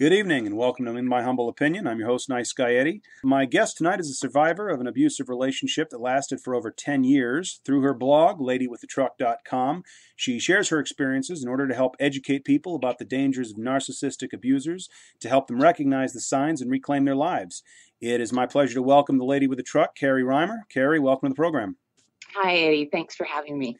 Good evening and welcome to In My Humble Opinion. I'm your host, Niceguy. My guest tonight is a survivor of an abusive relationship that lasted for over 10 years. Through her blog, ladywiththetruck.com, she shares her experiences in order to help educate people about the dangers of narcissistic abusers, to help them recognize the signs and reclaim their lives. It is my pleasure to welcome the lady with the truck, Carrie Reimer. Carrie, welcome to the program. Hi, Eddie. Thanks for having me.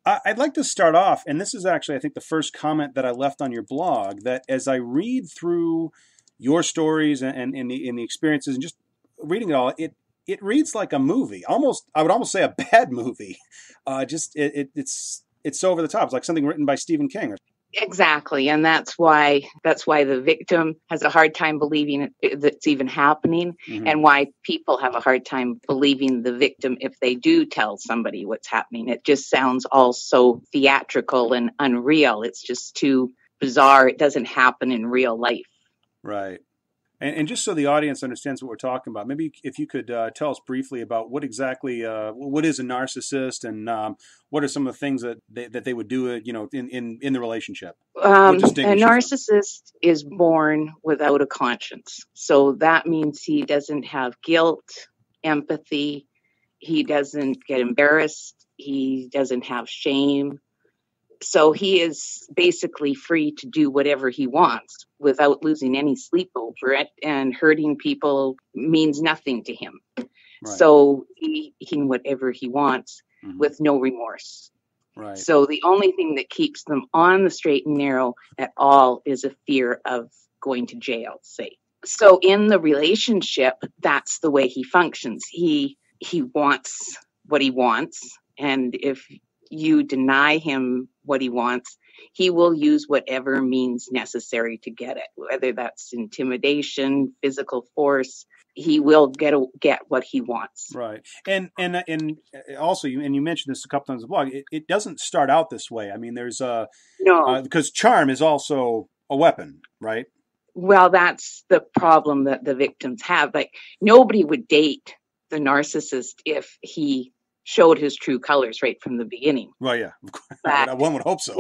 I'd like to start off, and this is actually, I think, the first comment that I left on your blog, that as I read through your stories and in the experiences and just reading it all, it reads like a movie. Almost, I would almost say a bad movie. It's so over the top. It's like something written by Stephen King. Exactly, and that's why the victim has a hard time believing that's even happening, and why people have a hard time believing the victim if they do tell somebody what's happening. It just sounds all so theatrical and unreal. It's just too bizarre. It doesn't happen in real life. Right. And just so the audience understands what we're talking about, maybe if you could tell us briefly about what exactly what is a narcissist, and what are some of the things that they would do, in the relationship. A narcissist is born without a conscience, so that means he doesn't have guilt, empathy. He doesn't get embarrassed. He doesn't have shame. So he is basically free to do whatever he wants without losing any sleep over it, and hurting people means nothing to him. Right. So he can whatever he wants with no remorse. Right. So the only thing that keeps them on the straight and narrow at all is a fear of going to jail, say. So in the relationship, that's the way he functions. He wants what he wants, and if you deny him what he wants, he will use whatever means necessary to get it, whether that's intimidation, physical force. He will get what he wants. Right. And also, you mentioned this a couple times in the blog, it doesn't start out this way. I mean, there's no, because charm is also a weapon, right? Well, that's the problem that the victims have. Like, nobody would date the narcissist if he showed his true colors right from the beginning. Well, yeah, one would hope so.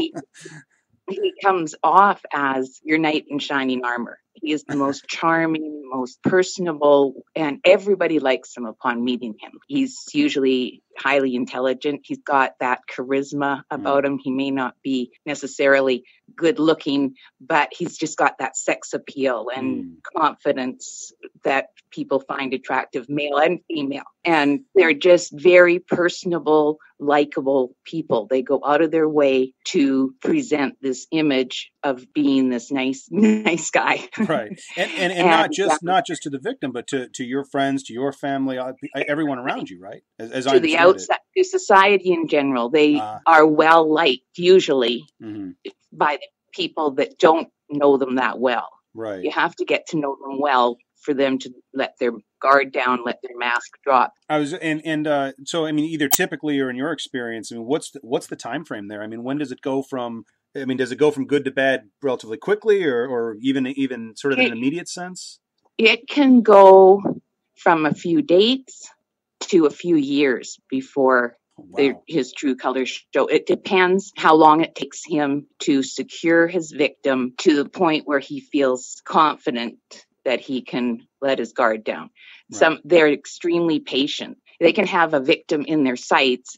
He comes off as your knight in shining armor. He is the most charming, most personable, and everybody likes him upon meeting him. He's usually highly intelligent. He's got that charisma about him. He may not be necessarily good looking, but he's just got that sex appeal and confidence that people find attractive, male and female. And they're just very personable, likable people. They go out of their way to present this image of being this nice guy. Right. And not just to the victim, but to your friends, to your family, everyone around you, right? As I understand it. Outside, to society in general, they are well liked usually by the people that don't know them that well. Right. You have to get to know them well for them to let their guard down, let their mask drop. So I mean, either typically or in your experience, I mean, what's the time frame there? I mean, when does it go from? I mean, does it go from good to bad relatively quickly, or even sort of in an immediate sense? It can go from a few dates to a few years before his true colors show. It depends how long it takes him to secure his victim to the point where he feels confident that he can let his guard down. Right. They're extremely patient. They can have a victim in their sights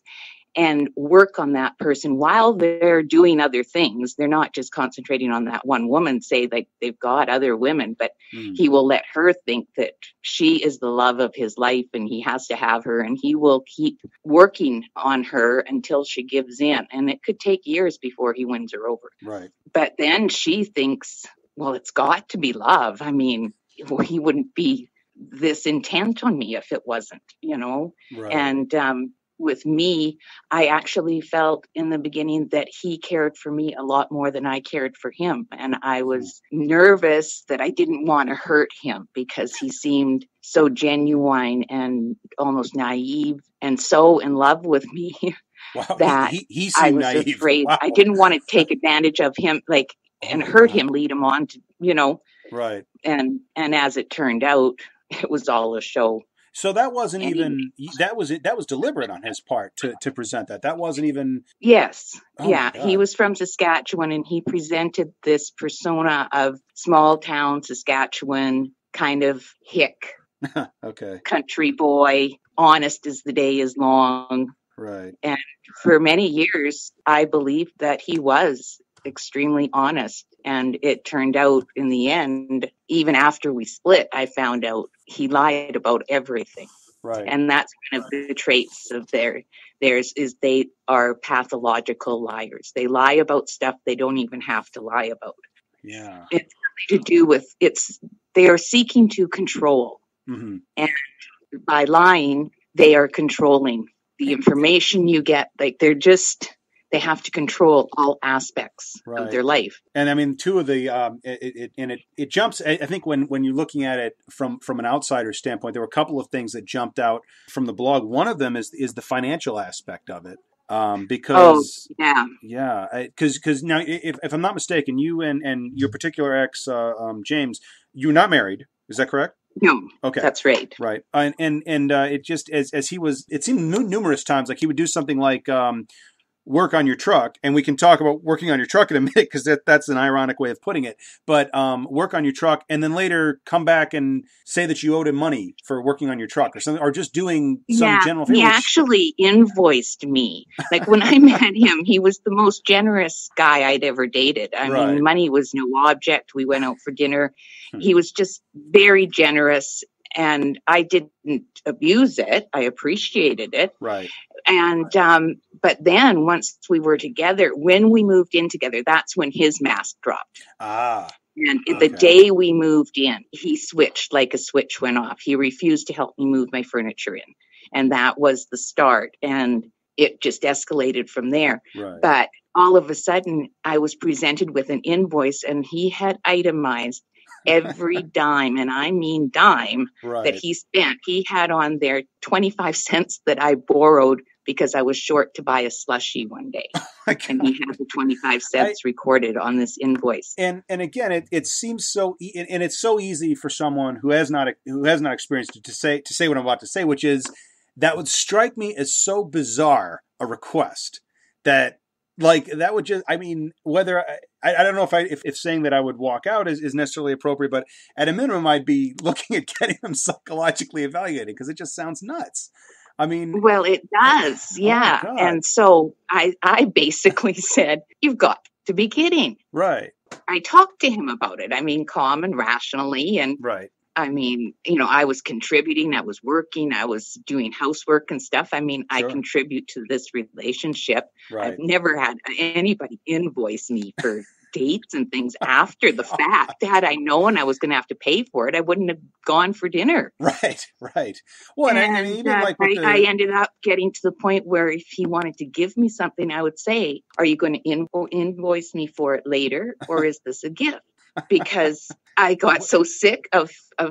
and work on that person while they're doing other things. They're not just concentrating on that one woman, say like they've got other women, but he will let her think that she is the love of his life and he has to have her, and he will keep working on her until she gives in. And it could take years before he wins her over. Right. But then she thinks, well, it's got to be love. I mean, he wouldn't be this intent on me if it wasn't, Right. And with me, I actually felt in the beginning that he cared for me a lot more than I cared for him. And I was nervous that I didn't want to hurt him because he seemed so genuine and almost naive and so in love with me. Wow. That he I was naive. afraid. Wow. I didn't want to take advantage of him, and hurt him, lead him on to, Right. And as it turned out, it was all a show. So that wasn't Anyway. even that was deliberate on his part to present that. That wasn't even. Yes. Oh my Yeah. He God. was from Saskatchewan, and he presented this persona of small town Saskatchewan, kind of hick Okay. country boy, honest as the day is long. Right. And for many years, I believed that he was extremely honest. And it turned out in the end, even after we split, I found out he lied about everything. Right. And that's one of the traits of theirs is they are pathological liars. They lie about stuff they don't even have to lie about. Yeah. It's to do with they are seeking to control. Mm-hmm. And by lying, they are controlling the information you get. Like they have to control all aspects of their life. And I mean, two of the it jumps. I think when you're looking at it from an outsider standpoint, there were a couple of things that jumped out from the blog. One of them is the financial aspect of it. Because because now if I'm not mistaken, you and your particular ex James, you're not married. Is that correct? No. Okay. That's right. Right. And it just as he was, it seemed numerous times like he would do something like work on your truck, and we can talk about working on your truck in a minute because that's an ironic way of putting it. But work on your truck, and then later come back and say that you owed him money for working on your truck or something, or just doing some general favor. He actually invoiced me. Like when I met him, he was the most generous guy I'd ever dated. I mean, money was no object. We went out for dinner. He was just very generous, and I didn't abuse it. I appreciated it. Right. And but then once we were together, when we moved in together, that's when his mask dropped. And the day we moved in, he switched, like a switch went off. He refused to help me move my furniture in. And that was the start. And it just escalated from there. Right. But all of a sudden, I was presented with an invoice, and he had itemized every dime, and I mean dime, that he spent. He had on there 25 cents that I borrowed because I was short to buy a slushie one day. And he had the 25 cents recorded on this invoice. And again, it seems so, and it's so easy for someone who has not experienced it to say what I'm about to say, which is that would strike me as so bizarre a request that. Like that would just, I mean, whether I don't know if saying that I would walk out is necessarily appropriate, but at a minimum, I'd be looking at getting them psychologically evaluated because it just sounds nuts. I mean, well, it does. Yeah. Oh, and so I basically said, you've got to be kidding. Right. I talked to him about it. I mean, calm and rationally. And I mean, I was contributing, I was working, I was doing housework and stuff. I mean, I contribute to this relationship. I've never had anybody invoice me for dates and things after the fact. Had I known I was going to have to pay for it, I wouldn't have gone for dinner. Right. Well, and even like I ended up getting to the point where if he wanted to give me something, I would say, are you going to invoice me for it later, or is this a gift? Because I got so sick of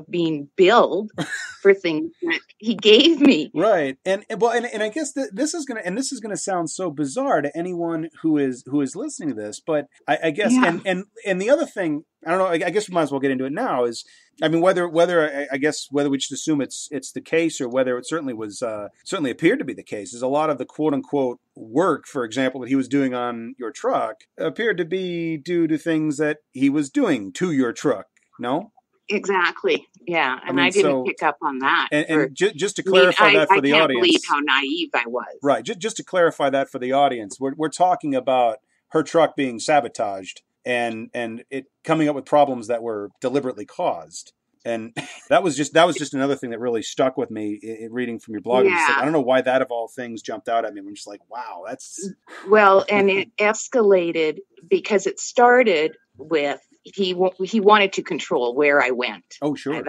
being billed for things that he gave me. Right. And I guess this is gonna sound so bizarre to anyone who is listening to this, but I guess and the other thing, I don't know, I guess we might as well get into it now, is I mean whether we just assume it's the case, or whether it certainly appeared to be the case, is a lot of the quote unquote work, for example, that he was doing on your truck appeared to be due to things that he was doing to your truck. No? Exactly. Yeah. And I didn't pick up on that. And just to clarify that for the audience. I can't believe how naive I was. Right. Just to clarify that for the audience, we're talking about her truck being sabotaged and it coming up with problems that were deliberately caused. And that was just another thing that really stuck with me in reading from your blog. Yeah. I don't know why that of all things jumped out at me. I'm just like, wow, that's... Well, and it escalated because it started with he wanted to control where I went. Oh, sure.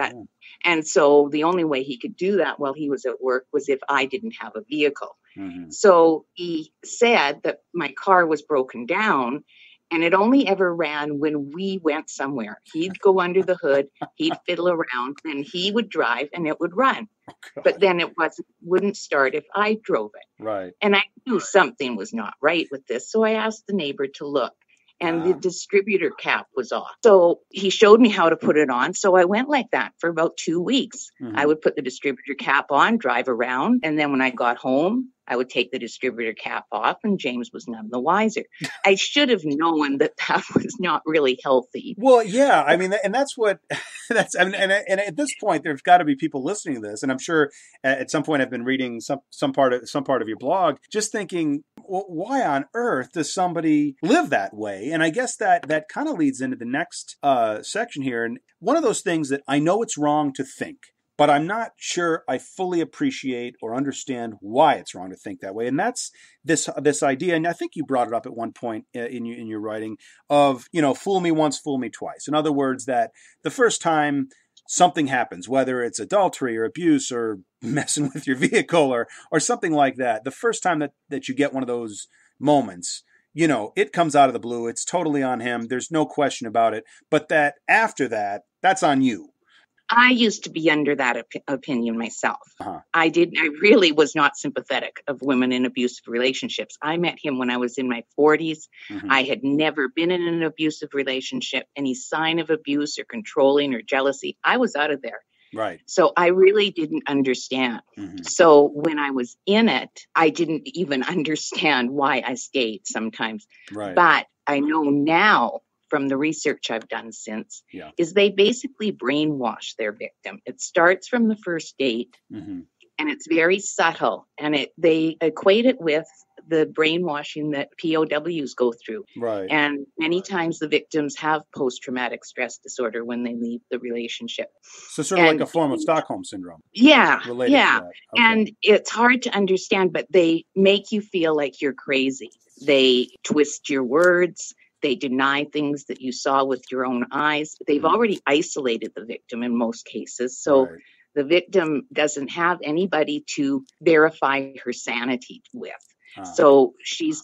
And so the only way he could do that while he was at work was if I didn't have a vehicle. Mm-hmm. So he said that my car was broken down, and it only ever ran when we went somewhere. He'd go under the hood, he'd fiddle around, then he would drive and it would run. Oh, but then it wouldn't start if I drove it. Right. And I knew something was not right with this. So I asked the neighbor to look. and the distributor cap was off. So he showed me how to put it on. So I went like that for about 2 weeks. I would put the distributor cap on, drive around, and then when I got home, I would take the distributor cap off, and James was none the wiser. I should have known that was not really healthy. Well, yeah, I mean, and that's what I mean, and at this point, there's got to be people listening to this, and I'm sure at some point I've been reading some part of your blog, just thinking, well, why on earth does somebody live that way? And I guess that kind of leads into the next section here, and one of those things that I know it's wrong to think, but I'm not sure I fully appreciate or understand why it's wrong to think that way. And that's this idea, and I think you brought it up at one point in your writing, of, fool me once, fool me twice. In other words, that the first time something happens, whether it's adultery or abuse or messing with your vehicle or something like that, the first time that you get one of those moments, it comes out of the blue. It's totally on him. There's no question about it. But that after that, that's on you. I used to be under that opinion myself. I really was not sympathetic of women in abusive relationships. I met him when I was in my 40s. I had never been in an abusive relationship. Any sign of abuse or controlling or jealousy, I was out of there. Right. So I really didn't understand. So when I was in it, I didn't even understand why I stayed sometimes. Right. But I know now, from the research I've done since, is they basically brainwash their victim. It starts from the first date, and it's very subtle, and they equate it with the brainwashing that POWs go through. Right. And many times the victims have post-traumatic stress disorder when they leave the relationship. So sort of like a form of Stockholm syndrome. Yeah. Related to that. Okay. And it's hard to understand, but they make you feel like you're crazy. They twist your words. They deny things that you saw with your own eyes. They've already isolated the victim in most cases. So the victim doesn't have anybody to verify her sanity with. So she's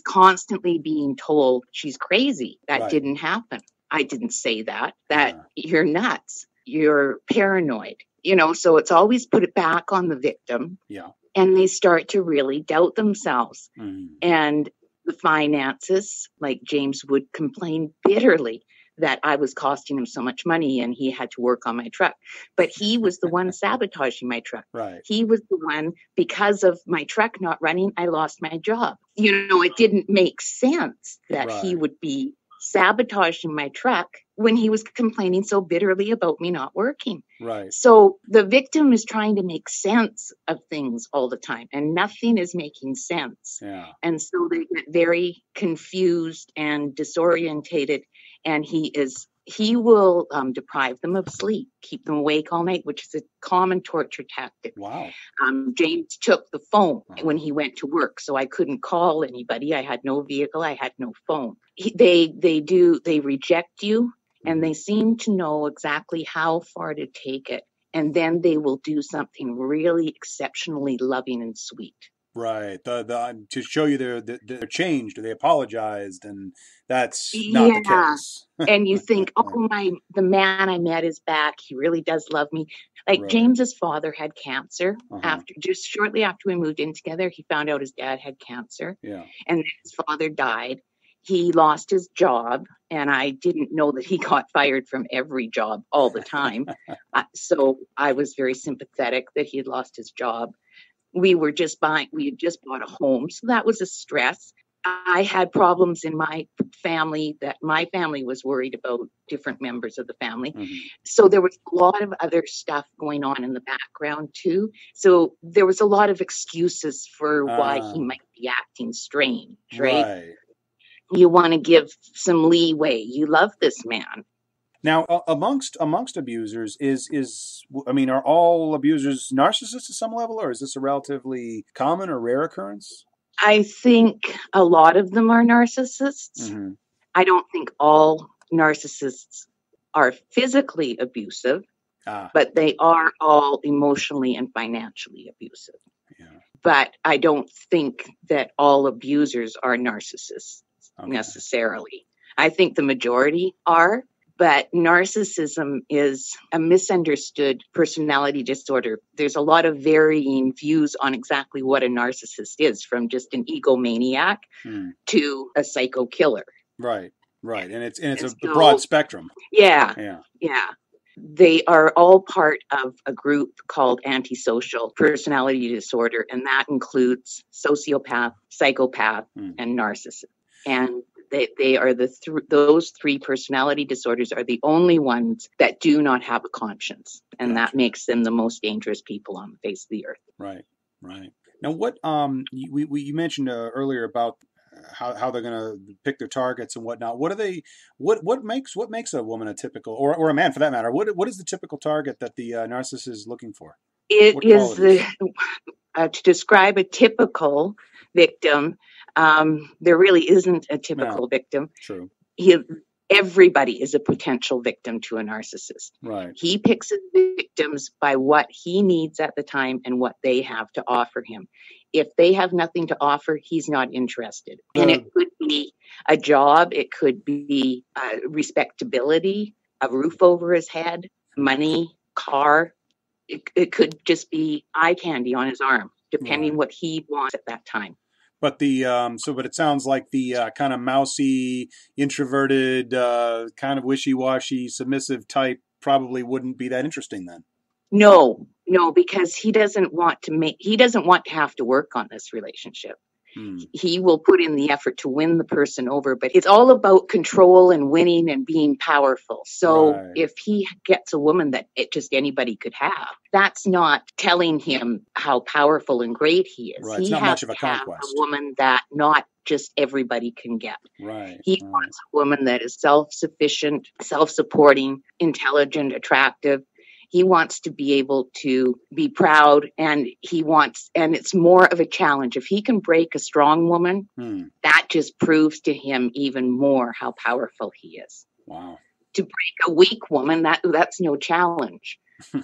constantly being told she's crazy. That didn't happen. I didn't say that. You're nuts. You're paranoid. So it's always put it back on the victim. Yeah. And they start to really doubt themselves. And the finances, like James would complain bitterly that I was costing him so much money and he had to work on my truck. But he was the one sabotaging my truck. Right. He was the one, because of my truck not running, I lost my job. It didn't make sense that he would be sabotaging my truck when he was complaining so bitterly about me not working. Right. So the victim is trying to make sense of things all the time, and nothing is making sense. Yeah. And so they get very confused and disorientated, and he will deprive them of sleep, keep them awake all night, which is a common torture tactic. Wow. James took the phone when he went to work, so I couldn't call anybody. I had no vehicle. I had no phone. They reject you, and they seem to know exactly how far to take it. And then they will do something really exceptionally loving and sweet. Right. To show you they're changed, or they apologized, and that's not the case. And you think, the man I met is back. He really does love me. Like James's father had cancer just shortly after we moved in together. He found out his dad had cancer. Yeah. And his father died. He lost his job, and I didn't know that he got fired from every job all the time. So I was very sympathetic that he had lost his job. We had just bought a home, so that was a stress. I had problems in my family that my family was worried about, different members of the family. So there was a lot of other stuff going on in the background too. So there was a lot of excuses for why he might be acting strange, right? You want to give some leeway. You love this man. Now, amongst abusers, are all abusers narcissists to some level, or is this a relatively common or rare occurrence? I think a lot of them are narcissists. I don't think all narcissists are physically abusive, but they are all emotionally and financially abusive. Yeah. But I don't think that all abusers are narcissists necessarily. I think the majority are. But narcissism is a misunderstood personality disorder. There's a lot of varying views on exactly what a narcissist is, from just an egomaniac to a psycho killer. Right. Right. And it's And a broad spectrum. yeah, Yeah. yeah. They are all part of a group called antisocial personality disorder, and that includes sociopath, psychopath, and narcissist. And they are those three personality disorders are the only ones that do not have a conscience, and that makes them the most dangerous people on the face of the earth. Right, right. Now, what you mentioned earlier about how they're going to pick their targets and whatnot. What are they? What makes a woman a typical, or a man for that matter? What is the typical target that the narcissist is looking for? It is to describe a typical victim. There really isn't a typical victim. True. Everybody is a potential victim to a narcissist. Right. He picks his victims by what he needs at the time and what they have to offer him. If they have nothing to offer, he's not interested. And it could be a job, it could be respectability, a roof over his head, money, car. It could just be eye candy on his arm, depending what he wants at that time. But but it sounds like the kind of mousy, introverted, kind of wishy-washy, submissive type probably wouldn't be that interesting then. No, because he doesn't want to have to work on this relationship. He will put in the effort to win the person over, but it's all about control and winning and being powerful. So if he gets a woman that just anybody could have, that's not telling him how powerful and great he is. Right. It's not much of a conquest. A woman that not just everybody can get. Right. He wants a woman that is self-sufficient, self-supporting, intelligent, attractive. He wants to be able to be proud, and it's more of a challenge. If he can break a strong woman, that just proves to him even more how powerful he is. Wow. To break a weak woman, that's no challenge.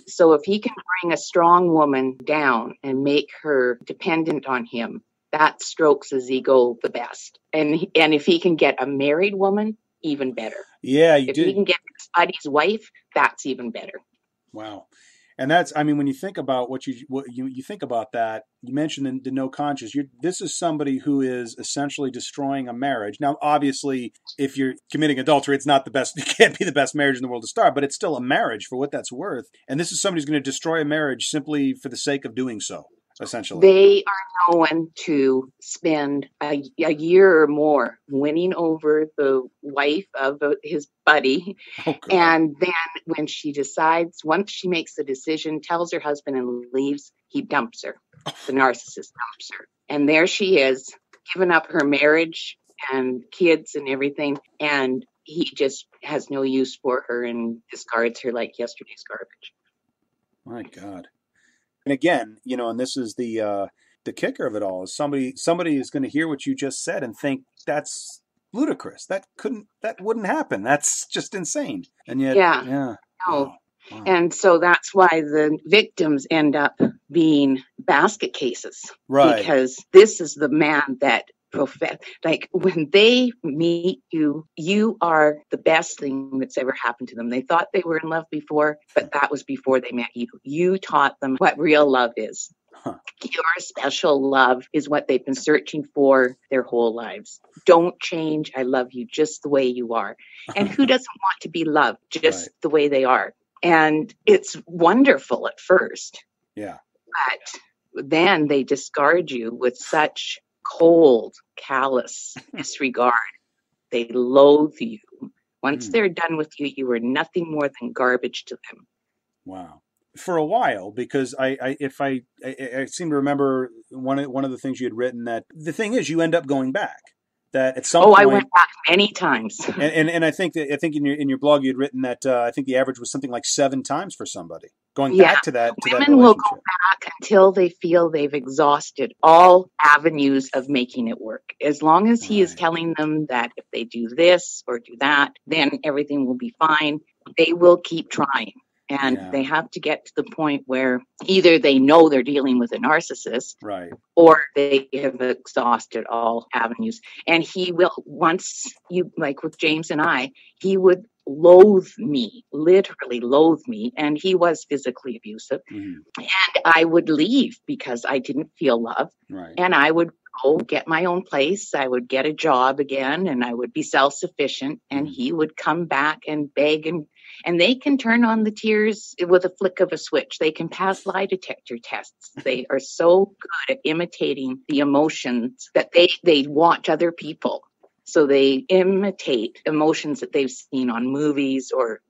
So if he can bring a strong woman down and make her dependent on him, that strokes his ego the best. And if he can get a married woman, even better. Yeah, if he can get his buddy's wife, that's even better. Wow. And that's, I mean, when you think about what you think about that, you mentioned the no conscience. This is somebody who is essentially destroying a marriage. Now, obviously, if you're committing adultery, it's not the best. It can't be the best marriage in the world to start, but it's still a marriage for what that's worth. And this is somebody who's going to destroy a marriage simply for the sake of doing so. Essentially, they are known to spend a year or more winning over the wife of his buddy. And then when she decides, once she makes the decision, tells her husband and leaves, he dumps her. The narcissist dumps her. And there she is, giving up her marriage and kids and everything. And he just has no use for her and discards her like yesterday's garbage. My God. And again, and this is the kicker of it all, is somebody is going to hear what you just said and think that's ludicrous. That wouldn't happen. That's just insane. And yet, no. Wow. And so that's why the victims end up being basket cases. Right. Because this is the man that like when they meet you, you are the best thing that's ever happened to them. They thought they were in love before, but that was before they met you. You taught them what real love is. Your special love is what they've been searching for their whole lives. Don't change. I love you just the way you are. And who doesn't want to be loved just the way they are? And it's wonderful at first. Yeah. But then they discard you with such cold, callous disregard. They loathe you. Once they're done with you, you are nothing more than garbage to them. Wow. For a while, because I seem to remember one of the things you had written, that the thing is you end up going back. That at some point, I went back many times. and I think in your blog you had written that I think the average was something like 7 times for somebody going back to that. Women will go back until they feel they've exhausted all avenues of making it work. As long as he is telling them that if they do this or do that, then everything will be fine, they will keep trying. And they have to get to the point where either they know they're dealing with a narcissist, or they have exhausted all avenues. And he will, once you, like with James and I, he would loathe me, literally loathe me. And he was physically abusive. And I would leave because I didn't feel love. And I would go get my own place. I would get a job again, and I would be self-sufficient, and he would come back and beg, and they can turn on the tears with a flick of a switch. They can pass lie detector tests. They are so good at imitating the emotions that they watch other people. So they imitate emotions that they've seen on movies or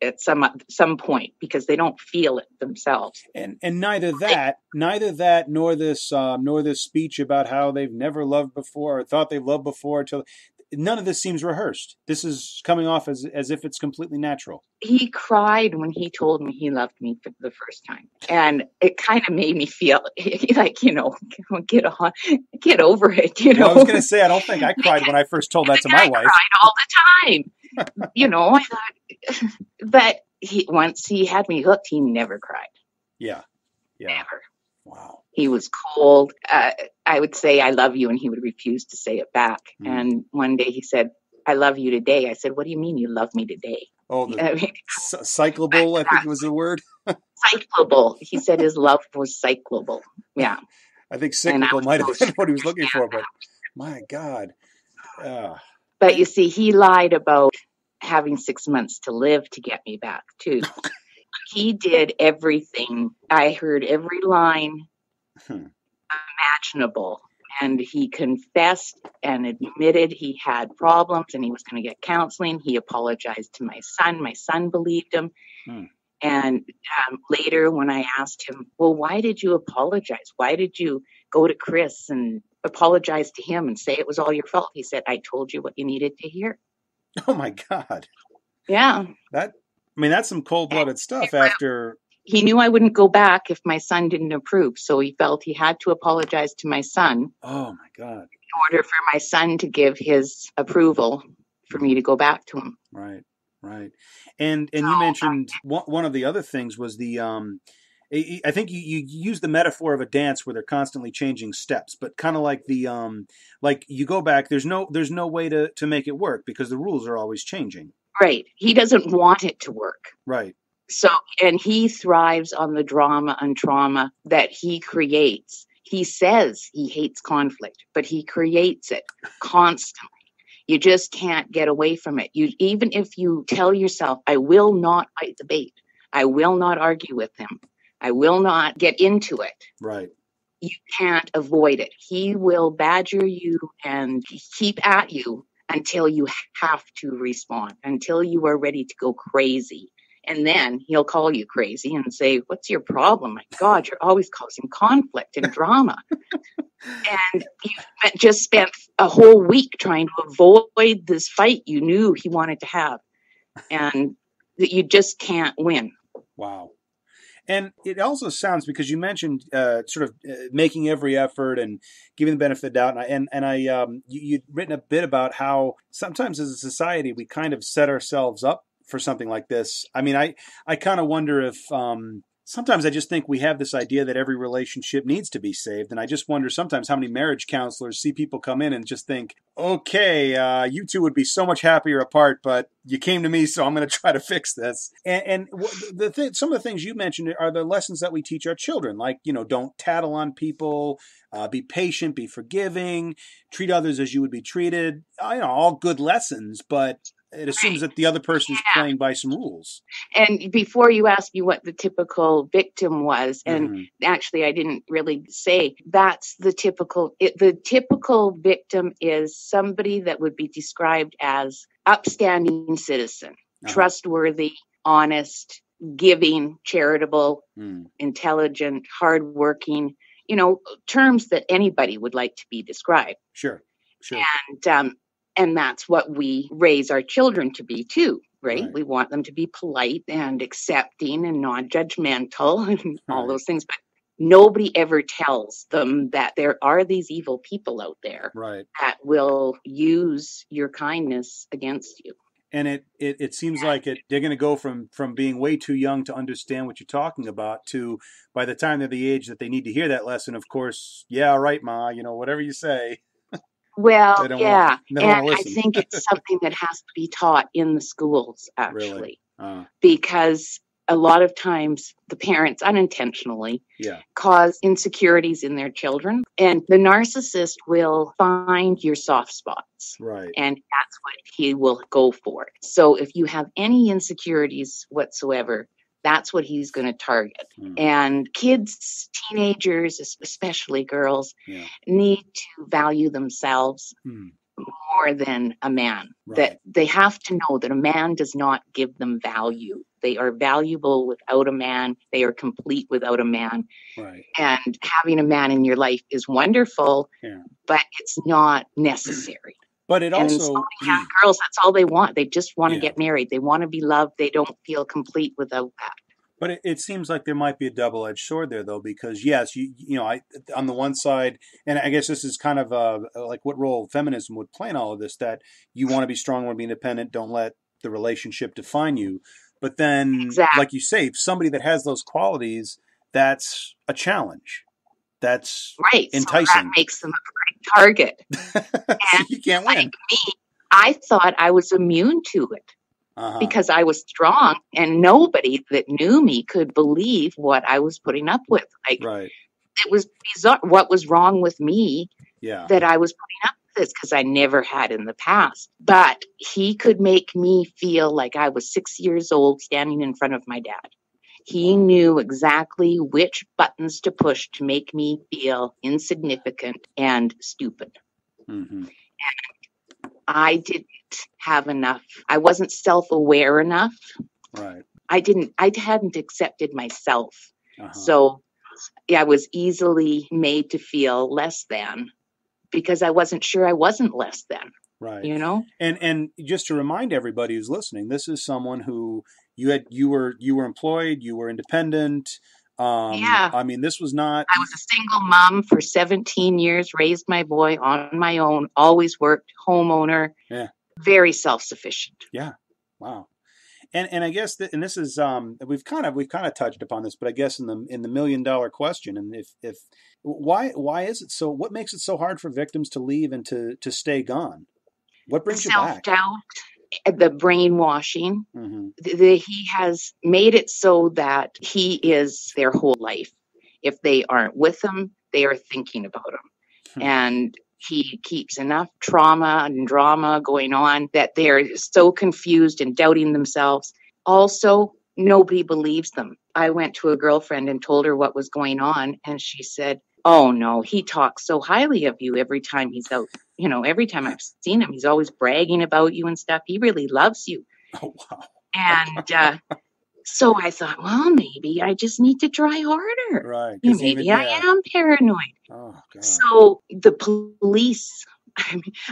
at some point, because they don't feel it themselves. And neither that nor this speech about how they've never loved before or thought they loved before until none of this seems rehearsed. This is coming off as if it's completely natural. He cried when he told me he loved me for the first time. And it kind of made me feel like, get over it, Well, I was going to say, I don't think I cried when I first told that to my wife. I cried all the time. I thought, but once he had me hooked, he never cried. Yeah. Never. Wow. He was cold. I would say, I love you, and he would refuse to say it back. And one day he said, I love you today. I said, what do you mean you love me today? Oh, cyclable, I think was the word. Cyclable. He said his love was cyclable. Yeah. I think cyclical might have been what he was looking for, but my God. But you see, he lied about having 6 months to live to get me back, too. He did everything. I heard every line imaginable. And he confessed and admitted he had problems and he was going to get counseling. He apologized to my son. My son believed him. And later when I asked him, well, why did you apologize? Why did you go to Chris and apologize to him and say it was all your fault? He said, I told you what you needed to hear. Oh, my God. Yeah. That's some cold-blooded stuff after... He knew I wouldn't go back if my son didn't approve, so he felt he had to apologize to my son. Oh, my God. In order for my son to give his approval for me to go back to him. Right. And you mentioned one of the other things was the... I think you use the metaphor of a dance where they're constantly changing steps, but kind of like the like you go back, there's no way to make it work because the rules are always changing. Right. He doesn't want it to work. Right. So, and he thrives on the drama and trauma that he creates. He says he hates conflict, but he creates it constantly. You just can't get away from it. Even if you tell yourself, I will not fight the bait. I will not argue with him. I will not get into it. Right. You can't avoid it. He will badger you and keep at you until you have to respond, until you are ready to go crazy. And then he'll call you crazy and say, what's your problem? My God, you're always causing conflict and drama. And you just spent a whole week trying to avoid this fight you knew he wanted to have. And that you just can't win. Wow. And it also sounds, because you mentioned making every effort and giving the benefit of the doubt, and you'd written a bit about how sometimes as a society we kind of set ourselves up for something like this. I mean, I kind of wonder if sometimes I just think we have this idea that every relationship needs to be saved, and I just wonder sometimes how many marriage counselors see people come in and just think, okay, you two would be so much happier apart, but you came to me, so I'm going to try to fix this. And some of the things you mentioned are the lessons that we teach our children, like, don't tattle on people, be patient, be forgiving, treat others as you would be treated. All good lessons, but it assumes that the other person is playing by some rules. And before you asked me what the typical victim was, and actually I didn't really say, that's the typical victim is somebody that would be described as upstanding citizen, trustworthy, honest, giving, charitable, intelligent, hardworking, terms that anybody would like to be described. Sure. And that's what we raise our children to be too, right? We want them to be polite and accepting and non-judgmental and all those things. But nobody ever tells them that there are these evil people out there that will use your kindness against you. And it seems like they're going to go from being way too young to understand what you're talking about to, by the time they're the age that they need to hear that lesson, of course, yeah, right, Ma, whatever you say. Well, yeah, and I think it's something that has to be taught in the schools, actually, because a lot of times the parents unintentionally cause insecurities in their children, and the narcissist will find your soft spots. Right. And that's what he will go for. So if you have any insecurities whatsoever, that's what he's going to target. And kids, teenagers, especially girls, need to value themselves more than a man. Right. That they have to know that a man does not give them value. They are valuable without a man. They are complete without a man. Right. And having a man in your life is wonderful, but it's not necessary. But it also, and so young girls, that's all they want. They just want to get married. They want to be loved. They don't feel complete without that. But it seems like there might be a double-edged sword there, though, because yes, on the one side, and I guess this is kind of like what role feminism would play in all of this, that you want to be strong, want to be independent, don't let the relationship define you. But then, like you say, if somebody that has those qualities, that's a challenge. That's enticing. So that makes them a great target. And you can't win. Like me, I thought I was immune to it. Because I was strong, and nobody that knew me could believe what I was putting up with. Like, it was bizarre. What was wrong with me that I was putting up with this? Because I never had in the past. But he could make me feel like I was 6 years old standing in front of my dad. He knew exactly which buttons to push to make me feel insignificant and stupid. And I didn't have enough. I wasn't self-aware enough. Right. I hadn't accepted myself. So I was easily made to feel less than because I wasn't sure I wasn't less than. Right. You know? And just to remind everybody who's listening, this is someone who you were employed, you were independent. I mean, this was not... I was a single mom for 17 years, raised my boy on my own, always worked, homeowner, very self-sufficient. Yeah. Wow. And I guess and this is we've kind of touched upon this, but I guess in the $1 million question, and if why is it so? What makes it so hard for victims to leave and to stay gone? What brings you back? Self-doubt, the brainwashing. He has made it so that he is their whole life. If they aren't with him, they are thinking about him. And he keeps enough trauma and drama going on that they're so confused and doubting themselves. Also, nobody believes them. I went to a girlfriend and told her what was going on, and she said, "Oh, no, he talks so highly of you every time he's out. You know, every time I've seen him, he's always bragging about you and stuff. He really loves you." Oh, wow. And so I thought, well, maybe I just need to try harder. Right. Maybe I am paranoid. Oh, God. So the police,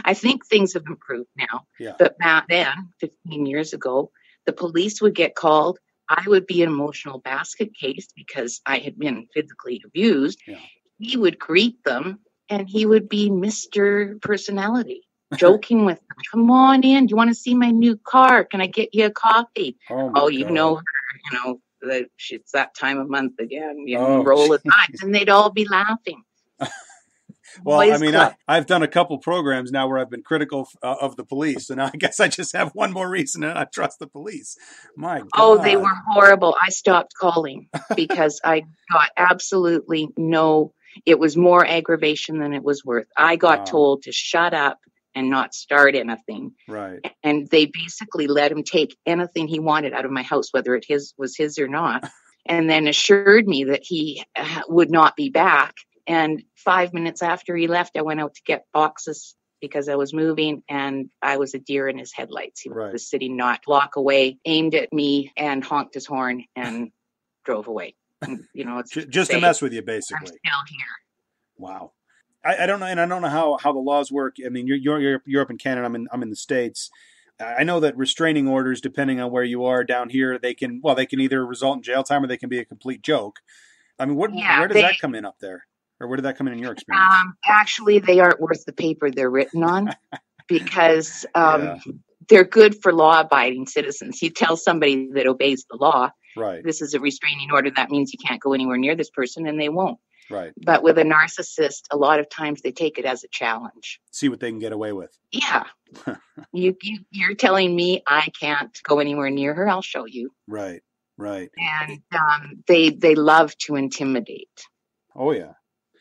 I think things have improved now. But back then, 15 years ago, the police would get called. I would be an emotional basket case because I had been physically abused. He would greet them, and he would be Mr. Personality, joking with them. "Come on in. Do you want to see my new car? Can I get you a coffee?" Oh, you know her. You know, it's that time of month again. You know, roll of eyes, and they'd all be laughing. Well, I mean, I've done a couple programs now where I've been critical of the police, and I guess I just have one more reason to not trust the police. My God. Oh, they were horrible. I stopped calling because I got absolutely it was more aggravation than it was worth. I got told to shut up and not start anything. Right. And they basically let him take anything he wanted out of my house, whether it was his or not, and then assured me that he would not be back. And 5 minutes after he left, I went out to get boxes because I was moving, and I was a deer in his headlights. He was sitting not a block away, aimed at me, and honked his horn and drove away. And, you know, it's just to mess with you, basically. I'm still here. Wow. I don't know, and I don't know how the laws work. I mean, you're up in Canada. I'm in the States. I know that restraining orders, depending on where you are down here, they can either result in jail time or they can be a complete joke. I mean, where does that come in up there? Or where did that come in your experience? Actually, they aren't worth the paper they're written on because they're good for law-abiding citizens. You tell somebody that obeys the law, this is a restraining order. That means you can't go anywhere near this person, and they won't. Right. But with a narcissist, a lot of times they take it as a challenge. See what they can get away with. Yeah. You're telling me I can't go anywhere near her. I'll show you. Right. Right. And they love to intimidate. Oh, yeah.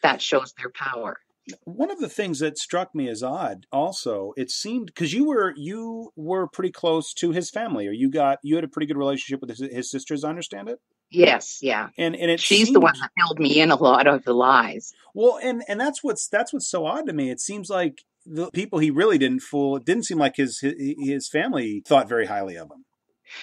That shows their power. One of the things that struck me as odd, also, it seemed because you were pretty close to his family, or you had a pretty good relationship with his sisters. I understand it. Yes, yeah. And it She's the seemed, one that filled me in a lot of the lies. well, and that's what's so odd to me. It seems like the people he really didn't fool. It didn't seem like his family thought very highly of him.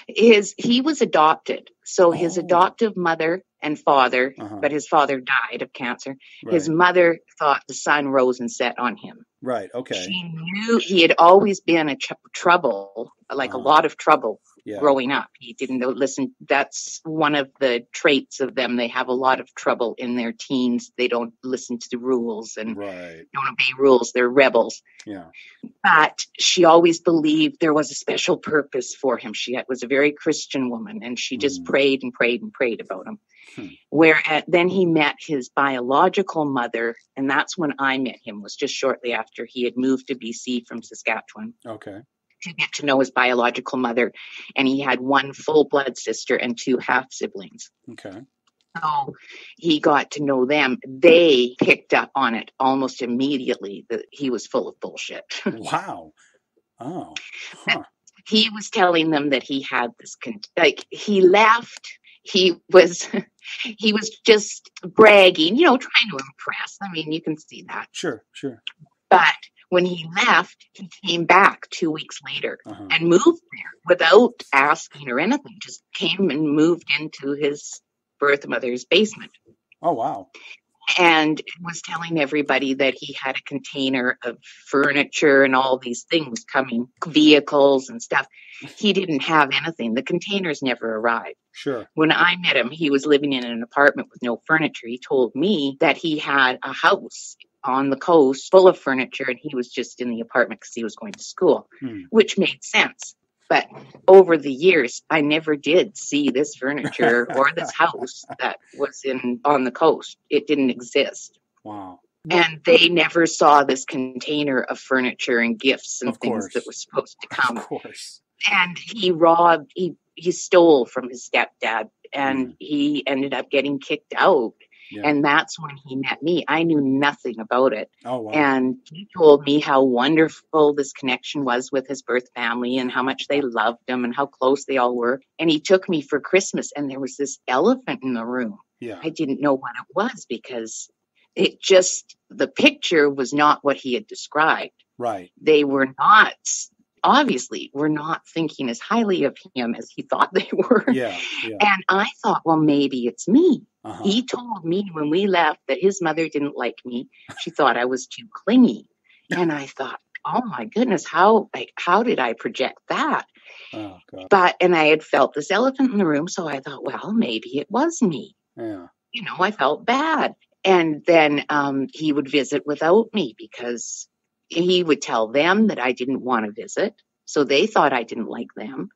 He was adopted, so his adoptive mother and father, but his father died of cancer. Right. His mother thought the sun rose and set on him. Right. Okay. She knew he had always been trouble, like a lot of trouble. Yeah. Growing up, he didn't listen. That's one of the traits of them. They have a lot of trouble in their teens. They don't listen to the rules and don't obey rules. They're rebels. Yeah. But she always believed there was a special purpose for him. She was a very Christian woman, and she just prayed and prayed and prayed about him. Then he met his biological mother, and that's when I met him, was just shortly after he had moved to BC from Saskatchewan. Okay. To get to know his biological mother, and he had one full-blood sister and 2 half-siblings. Okay. So he got to know them. They picked up on it almost immediately that he was full of bullshit. Wow. Oh. Huh. He was telling them that he had this, he left. He was just bragging, trying to impress. I mean, you can see that. Sure. But when he left, he came back 2 weeks later and moved there without asking or anything. Just came and moved into his birth mother's basement. Oh, wow. And was telling everybody that he had a container of furniture and all these things coming, vehicles and stuff. He didn't have anything. The containers never arrived. Sure. When I met him, he was living in an apartment with no furniture. He told me that he had a house on the coast full of furniture, and he was just in the apartment because he was going to school, which made sense. But over the years, I never did see this furniture or this house that was on the coast. It didn't exist. Wow. And they never saw this container of furniture and gifts and things that were supposed to come. Of course. And he stole from his stepdad, and he ended up getting kicked out. Yeah. And that's when he met me. I knew nothing about it. Oh, wow. And he told me how wonderful this connection was with his birth family and how much they loved him and how close they all were. And he took me for Christmas, and there was this elephant in the room. Yeah. I didn't know what it was because the picture was not what he had described. Right. They were not thinking as highly of him as he thought they were. Yeah. And I thought, well, maybe it's me. He told me when we left that his mother didn't like me. She thought I was too clingy. And I thought, oh my goodness, how did I project that? Oh, God. And I had felt this elephant in the room. So I thought, well, maybe it was me. Yeah. I felt bad. And then he would visit without me because he would tell them that I didn't want to visit. So they thought I didn't like them.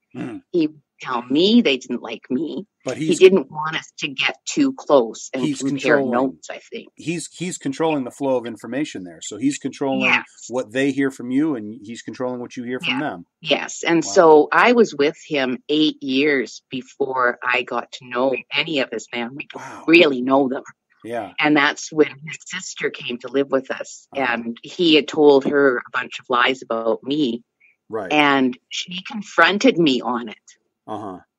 He would tell me they didn't like me. But he didn't want us to get too close and compare notes, I think. He's controlling the flow of information there. So he's controlling what they hear from you, and he's controlling what you hear from them. Yes. And so I was with him 8 years before I got to know any of his family, really know them. Yeah. And that's when his sister came to live with us. And he had told her a bunch of lies about me. Right. And she confronted me on it.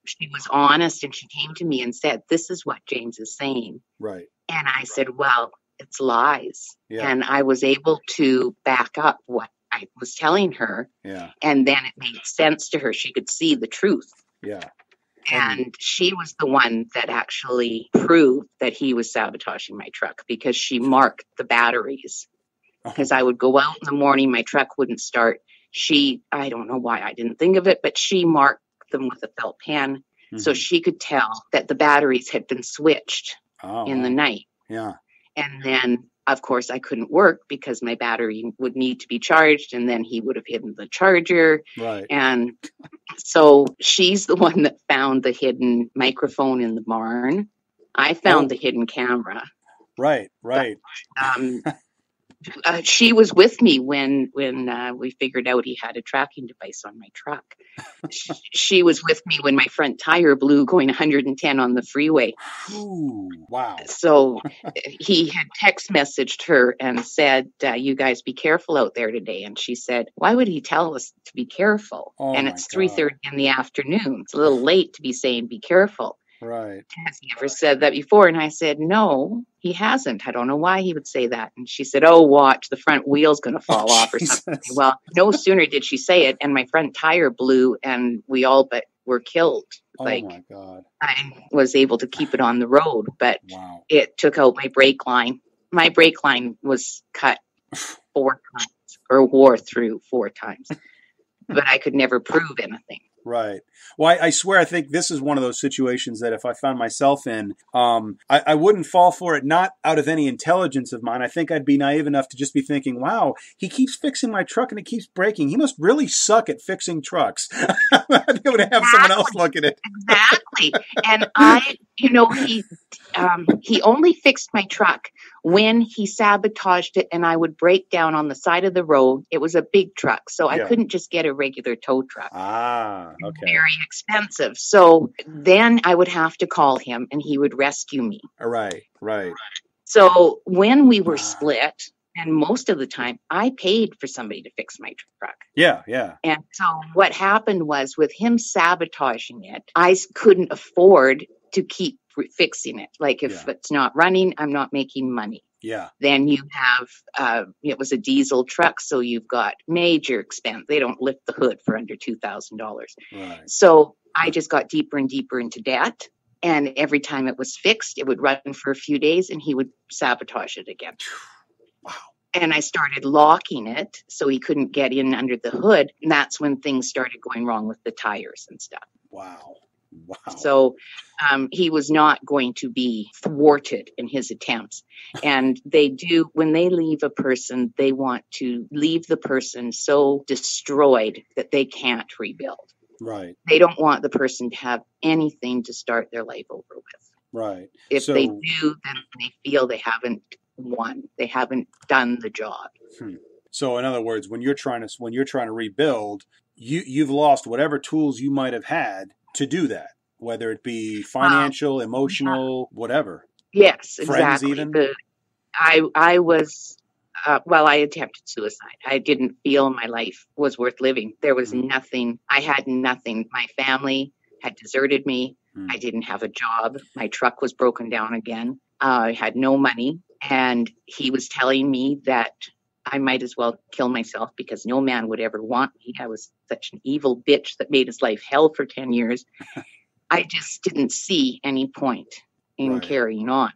She was honest, and she came to me and said, this is what James is saying. Right. And I said, well, it's lies. Yeah. And I was able to back up what I was telling her. Yeah. And then it made sense to her. She could see the truth. Yeah. And she was the one that actually proved that he was sabotaging my truck because she marked the batteries. Because I would go out in the morning, my truck wouldn't start. I don't know why I didn't think of it, but she marked them with a felt pen so she could tell that the batteries had been switched in the night. Yeah. And then, of course, I couldn't work because my battery would need to be charged, and then he would have hidden the charger. Right. And so she's the one that found the hidden microphone in the barn. I found the hidden camera. Right. She was with me when we figured out he had a tracking device on my truck. She was with me when my front tire blew going 110 on the freeway. Ooh, wow. So he had text messaged her and said, you guys be careful out there today. And she said, why would he tell us to be careful? Oh, and it's 3:30 in the afternoon. It's a little late to be saying be careful. Right. Has he ever said that before? And I said, no, he hasn't. I don't know why he would say that. And she said, oh, watch, the front wheel's going to fall off or something. Well, no sooner did she say it, and my front tire blew, and we all but were killed. Oh, my God. I was able to keep it on the road, but wow. It took out my brake line. My brake line was cut 4 times or wore through 4 times, but I could never prove anything. Right. Well, I swear, I think this is one of those situations that if I found myself in, I wouldn't fall for it, not out of any intelligence of mine. I think I'd be naive enough to just be thinking, wow, he keeps fixing my truck and it keeps breaking. He must really suck at fixing trucks. I'd be able to have someone else look at it. Exactly. And he only fixed my truck when he sabotaged it and I would break down on the side of the road. It was a big truck, so I couldn't just get a regular tow truck. Ah, okay. Very expensive. So then I would have to call him and he would rescue me. Right. So when we were split, and most of the time I paid for somebody to fix my truck. Yeah. And so what happened was with him sabotaging it, I couldn't afford to keep fixing it. Like if it's not running, I'm not making money. Yeah. Then you have, it was a diesel truck, so you've got major expense. They don't lift the hood for under $2,000. Right. So I just got deeper and deeper into debt. And every time it was fixed, it would run for a few days and he would sabotage it again. Wow. And I started locking it so he couldn't get in under the hood. And that's when things started going wrong with the tires and stuff. Wow. So he was not going to be thwarted in his attempts. And they do, when they leave a person, they want to leave the person so destroyed that they can't rebuild. Right. They don't want the person to have anything to start their life over with. Right. If they do, then they feel they haven't won. They haven't done the job. So in other words, when you're trying to rebuild, you've lost whatever tools you might have had to do that, whether it be financial, emotional, whatever. Yes, friends exactly. Even. I was. I attempted suicide. I didn't feel my life was worth living. There was nothing. I had nothing. My family had deserted me. I didn't have a job. My truck was broken down again. I had no money. And he was telling me that I might as well kill myself because no man would ever want me. I was such an evil bitch that made his life hell for 10 years. I just didn't see any point in carrying on.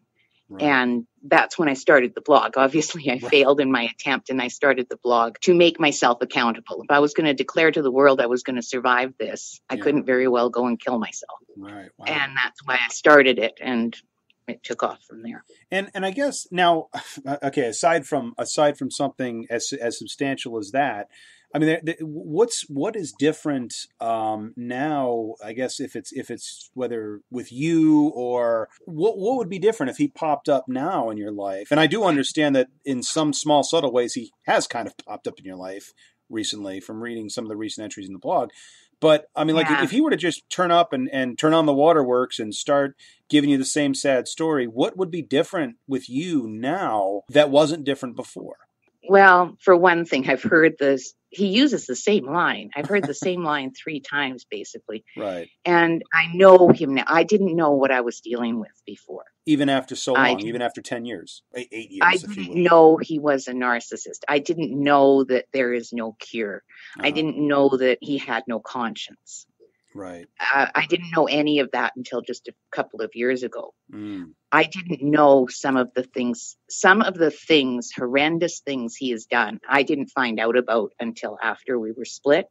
Right. And that's when I started the blog. Obviously, I failed in my attempt, and I started the blog to make myself accountable. If I was going to declare to the world I was going to survive this, I couldn't very well go and kill myself. Right. Wow. And that's why I started it, and it took off from there. And I guess now, okay, aside from something as substantial as that, I mean, what is different now? I guess if it's whether with you or what would be different if he popped up now in your life? And I do understand that in some small subtle ways he has kind of popped up in your life recently from reading some of the recent entries in the blog. But I mean, like if he were to just turn up and turn on the waterworks and start giving you the same sad story, what would be different with you now that wasn't different before? Well, for one thing, I've heard this. He uses the same line. I've heard the same line 3 times, basically. Right. And I know him now. I didn't know what I was dealing with before. Even after so long, even after 10 years, 8 years. I didn't know he was a narcissist. I didn't know that there is no cure. I didn't know that he had no conscience. Right. I didn't know any of that until just a couple of years ago. I didn't know some of the things, horrendous things he has done. I didn't find out about until after we were split.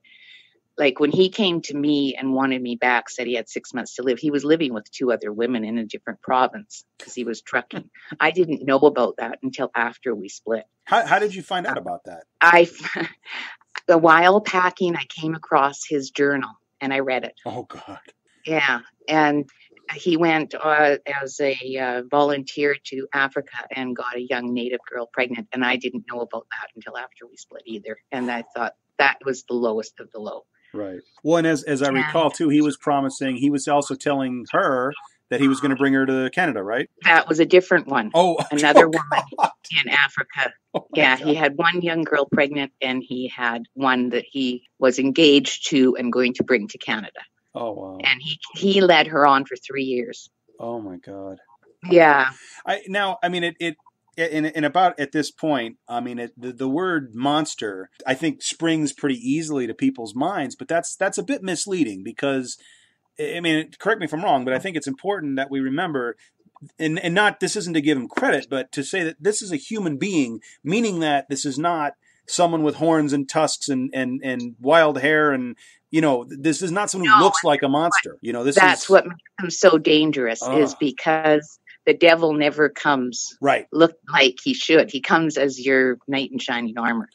Like when he came to me and wanted me back, said he had 6 months to live. He was living with 2 other women in a different province because he was trucking. I didn't know about that until after we split. How did you find out about that? While packing, I came across his journal and I read it. Oh, God. Yeah. And He went as a volunteer to Africa and got a young Native girl pregnant. And I didn't know about that until after we split either. And I thought that was the lowest of the low. Right. Well, and as I recall, too, he was also telling her that he was going to bring her to Canada, right? That was a different one. Oh, another woman God. in Africa. Oh, yeah, God. He had one young girl pregnant, and he had one that he was engaged to and going to bring to Canada. Oh, wow. And he led her on for 3 years. Oh, my God. Yeah. About at this point, I mean, the word monster, I think, springs pretty easily to people's minds, but that's a bit misleading because, I mean, correct me if I'm wrong, but I think it's important that we remember, and not, this isn't to give him credit, but to say that this is a human being, meaning that this is not someone with horns and tusks and wild hair, and, you know, this is not someone who looks like a monster. You know, that's what makes him so dangerous, is because the devil never comes look like he should. He comes as your knight in shining armor.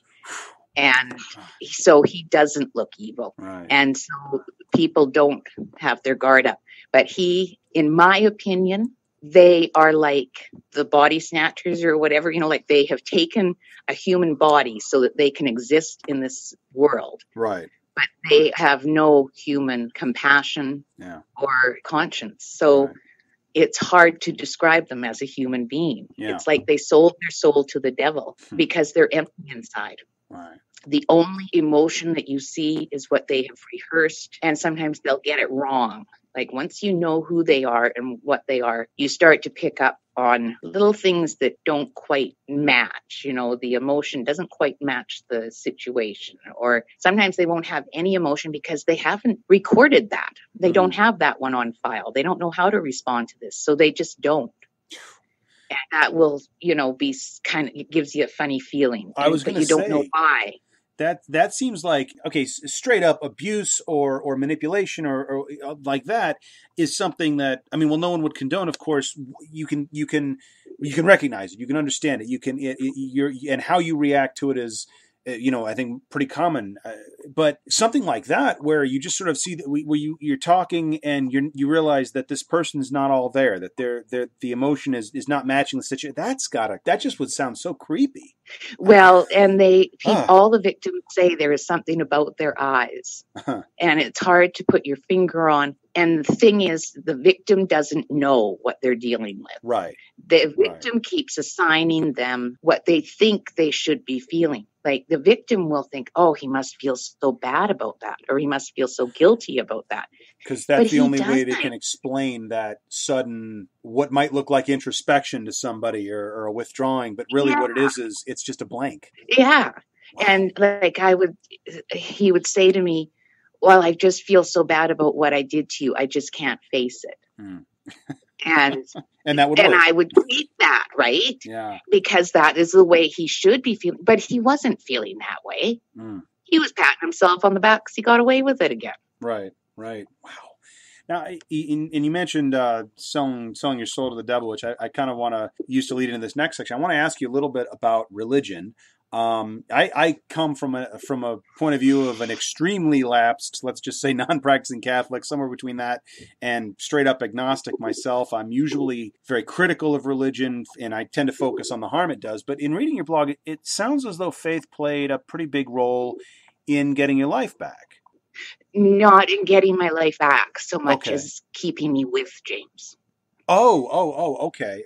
And so he doesn't look evil. Right. And so people don't have their guard up. But he, in my opinion, they are like the body snatchers or whatever, you know, like they have taken a human body so that they can exist in this world. Right. But they have no human compassion or conscience. So it's hard to describe them as a human being. Yeah. It's like they sold their soul to the devil because they're empty inside. Right. The only emotion that you see is what they have rehearsed, and sometimes they'll get it wrong. Like once you know who they are and what they are, you start to pick up on little things that don't quite match. You know, the emotion doesn't quite match the situation, or sometimes they won't have any emotion because they haven't recorded that. They don't have that one on file. They don't know how to respond to this, so they just don't. And that will, you know, be kind of, it gives you a funny feeling. I was going to say, you don't know why. That seems like, okay, straight up abuse or manipulation or like that is something that, I mean, well, no one would condone. Of course, you can recognize it, you can understand it, and how you react to it is, you know, I think pretty common. But something like that, where you just sort of see that where you're talking and you realize that this person's not all there, that the emotion is not matching the situation. That just would sound so creepy. Well, and all the victims say there is something about their eyes, and it's hard to put your finger on. And the thing is, the victim doesn't know what they're dealing with. Right. The victim keeps assigning them what they think they should be feeling. Like the victim will think, oh, he must feel so bad about that, or he must feel so guilty about that. Because that's the only way they can explain that sudden, what might look like introspection to somebody or a withdrawing, but really what it is it's just a blank. Yeah. Wow. And like he would say to me, well, I just feel so bad about what I did to you. I just can't face it. And that would work. I would treat that, right? Yeah. Because that is the way he should be feeling. But he wasn't feeling that way. He was patting himself on the back because he got away with it again. Right. Wow. Now, and you mentioned selling your soul to the devil, which I kind of want to use to lead into this next section. I want to ask you a little bit about religion. I come from a point of view of an extremely lapsed, let's just say non-practicing Catholic, somewhere between that and straight up agnostic myself. I'm usually very critical of religion, and I tend to focus on the harm it does. But in reading your blog, it sounds as though faith played a pretty big role in getting your life back. Not in getting my life back so much as keeping me with James. Okay.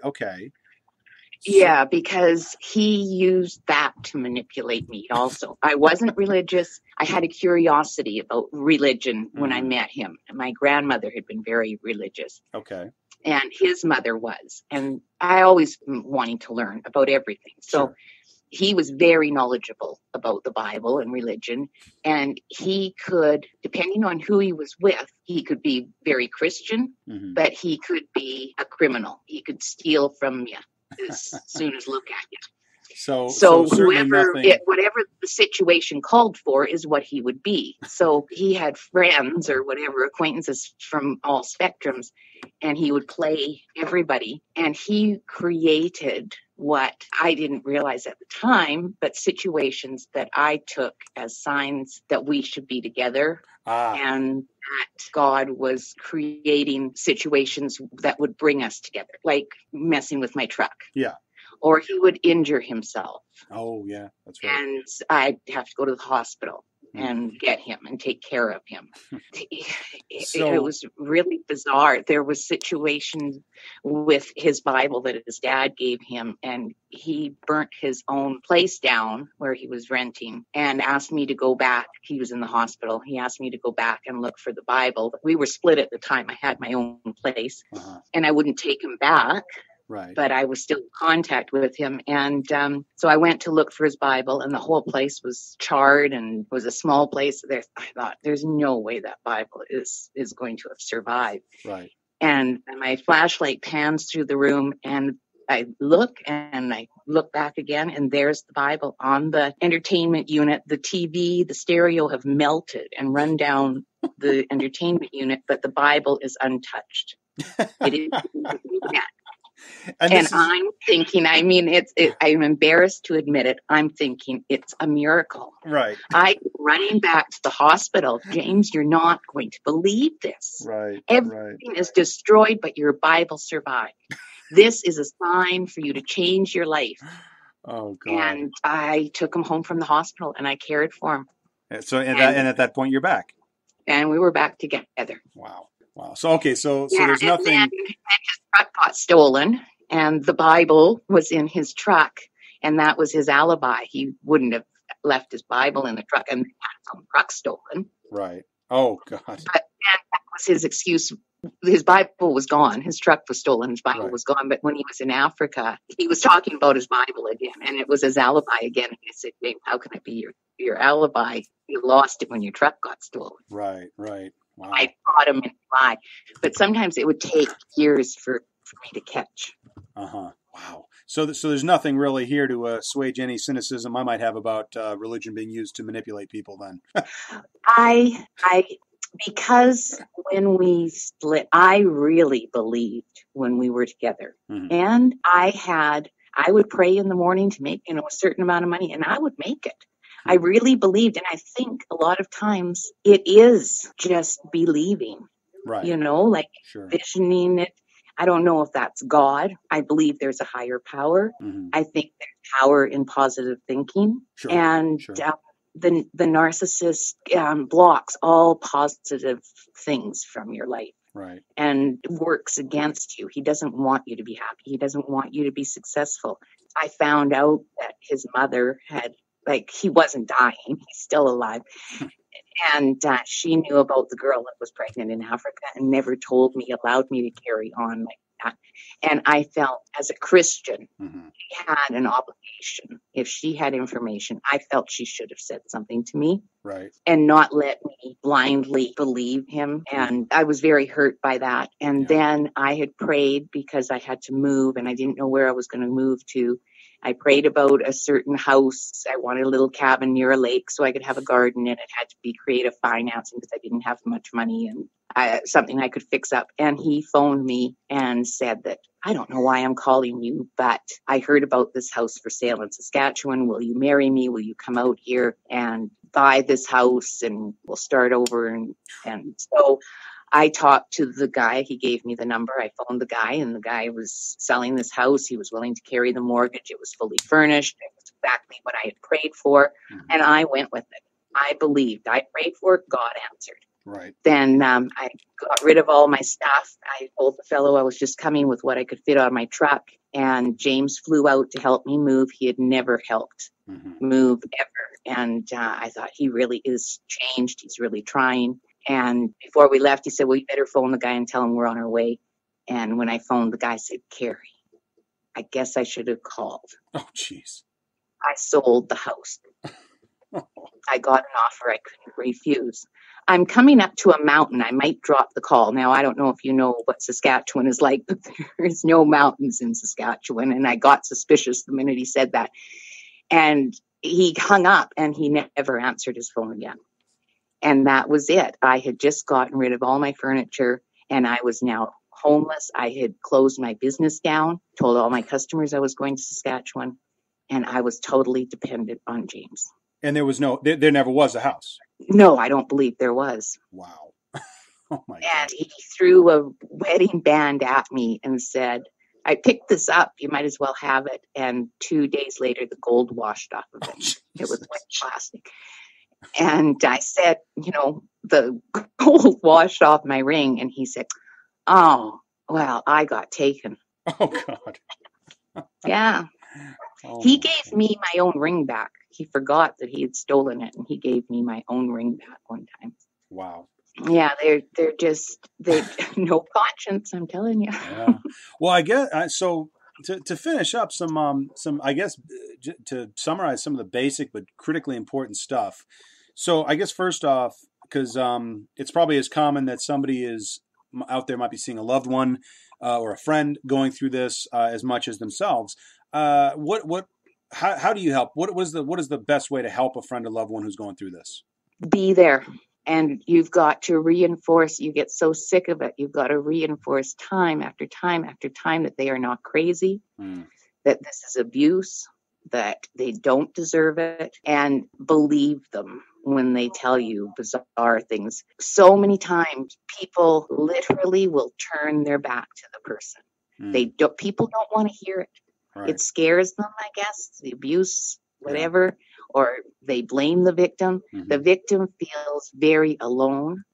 Yeah, because he used that to manipulate me also. I wasn't religious. I had a curiosity about religion when I met him. My grandmother had been very religious. Okay. And his mother was. And I always wanting to learn about everything. So he was very knowledgeable about the Bible and religion. And he could, depending on who he was with, he could be very Christian, but he could be a criminal. He could steal from you as soon as look at you. So whatever the situation called for is what he would be. So he had friends or whatever, acquaintances from all spectrums, and he would play everybody. And he created what I didn't realize at the time, but situations that I took as signs that we should be together. and that God was creating situations that would bring us together, like messing with my truck. Yeah. Or he would injure himself. Oh, yeah, that's right. And I'd have to go to the hospital and get him and take care of him. It was really bizarre. There was situations with his Bible that his dad gave him, and he burnt his own place down where he was renting and asked me to go back. He was in the hospital. He asked me to go back and look for the Bible. We were split at the time. I had my own place, and I wouldn't take him back. Right. But I was still in contact with him. And so I went to look for his Bible, and the whole place was charred and was a small place. I thought, there's no way that Bible is going to have survived. Right. And my flashlight pans through the room, and I look back again, and there's the Bible on the entertainment unit. The TV, the stereo have melted and run down the entertainment unit, but the Bible is untouched. It is yet. And I'm thinking, I'm embarrassed to admit it. I'm thinking it's a miracle. Right. I'm running back to the hospital. James, you're not going to believe this. Right. Everything is destroyed, but your Bible survived. This is a sign for you to change your life. Oh, God. And I took him home from the hospital, and I cared for him. So, and at that point, you're back. And we were back together. Wow. So, okay. So there's nothing. And his truck got stolen, and the Bible was in his truck, and that was his alibi. He wouldn't have left his Bible in the truck and had some truck stolen. Right. Oh, God. And that was his excuse. His Bible was gone. His truck was stolen. His Bible was gone. But when he was in Africa, he was talking about his Bible again, and it was his alibi again. And he said, "Babe, how can I be your alibi? You lost it when your truck got stolen." Right. Wow. I caught him in a lie. But sometimes it would take years for me to catch. Wow. So there's nothing really here to assuage any cynicism I might have about religion being used to manipulate people then. Because when we split, I really believed when we were together. And I would pray in the morning to make, a certain amount of money, and I would make it. I really believed. And I think a lot of times it is just believing, right. Sure. Visioning it. I don't know if that's God. I believe there's a higher power. I think there's power in positive thinking. Sure. And sure. The narcissist blocks all positive things from your life. Right. And works against you. He doesn't want you to be happy. He doesn't want you to be successful. I found out that his mother he wasn't dying. He's still alive. And she knew about the girl that was pregnant in Africa and never told me, allowed me to carry on like that. And I felt as a Christian, she had an obligation. If she had information, I felt she should have said something to me. Right. And not let me blindly believe him. And I was very hurt by that. And then I had prayed because I had to move and I didn't know where I was going to move to. I prayed about a certain house. I wanted a little cabin near a lake so I could have a garden, and it had to be creative financing because I didn't have much money and something I could fix up. And he phoned me and said that, "I don't know why I'm calling you, but I heard about this house for sale in Saskatchewan. Will you marry me? Will you come out here and buy this house and we'll start over?" And so I talked to the guy. He gave me the number. I phoned the guy, and the guy was selling this house. He was willing to carry the mortgage. It was fully furnished. It was exactly what I had prayed for. And I went with it. I believed. I prayed for it. God answered. Right. Then I got rid of all my stuff. I told the fellow I was just coming with what I could fit on my truck. And James flew out to help me move. He had never helped move ever. And I thought, he really is changed. He's really trying. And before we left, he said, "Well, you better phone the guy and tell him we're on our way." And when I phoned, the guy said, "Carrie, I guess I should have called." Oh, jeez. I sold the house. I got an offer I couldn't refuse. I'm coming up to a mountain. I might drop the call. Now, I don't know if you know what Saskatchewan is like, but there's no mountains in Saskatchewan. And I got suspicious the minute he said that. And he hung up and he never answered his phone again. And that was it. I had just gotten rid of all my furniture and I was now homeless. I had closed my business down, told all my customers I was going to Saskatchewan, and I was totally dependent on James. And there never was a house. No, I don't believe there was. Wow. Oh my God. And he threw a wedding band at me and said, I picked this up. You might as well have it. And 2 days later, the gold washed off of it. It was white plastic. And I said, the gold washed off my ring. And he said, oh, well, I got taken. Oh God. Yeah. Oh, He gave me my own ring back. He forgot that he had stolen it, and he gave me my own ring back one time. wow. Yeah, they no conscience, I'm telling you. Yeah. Well, I guess so. To finish up some I guess to summarize some of the basic but critically important stuff. So I guess first off, because it's probably as common that somebody is out there might be seeing a loved one or a friend going through this as much as themselves. How do you help? What is the best way to help a friend or loved one who's going through this? Be there. And you've got to reinforce, you get so sick of it, you've got to reinforce time after time after time that they are not crazy, that this is abuse, that they don't deserve it, and believe them when they tell you bizarre things. So many times people literally will turn their back to the person. People don't want to hear it. Right. It scares them, I guess, the abuse, whatever, or they blame the victim. Mm-hmm. The victim feels very alone,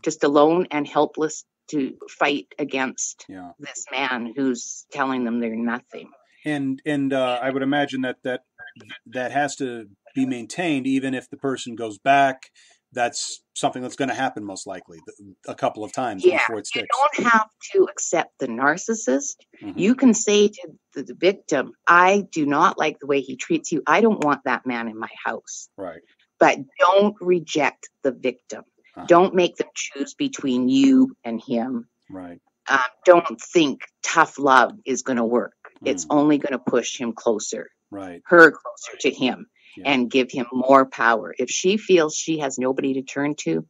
just alone and helpless to fight against this man who's telling them they're nothing. And I would imagine that has to be maintained even if the person goes back. That's something that's going to happen most likely a couple of times before it sticks. You don't have to accept the narcissist. Mm-hmm. You can say to the victim, I do not like the way he treats you. I don't want that man in my house. Right. But don't reject the victim. Uh-huh. Don't make them choose between you and him. Right. Don't think tough love is going to work. It's only going to push him closer. Right. Her closer to him. And give him more power. If she feels she has nobody to turn to,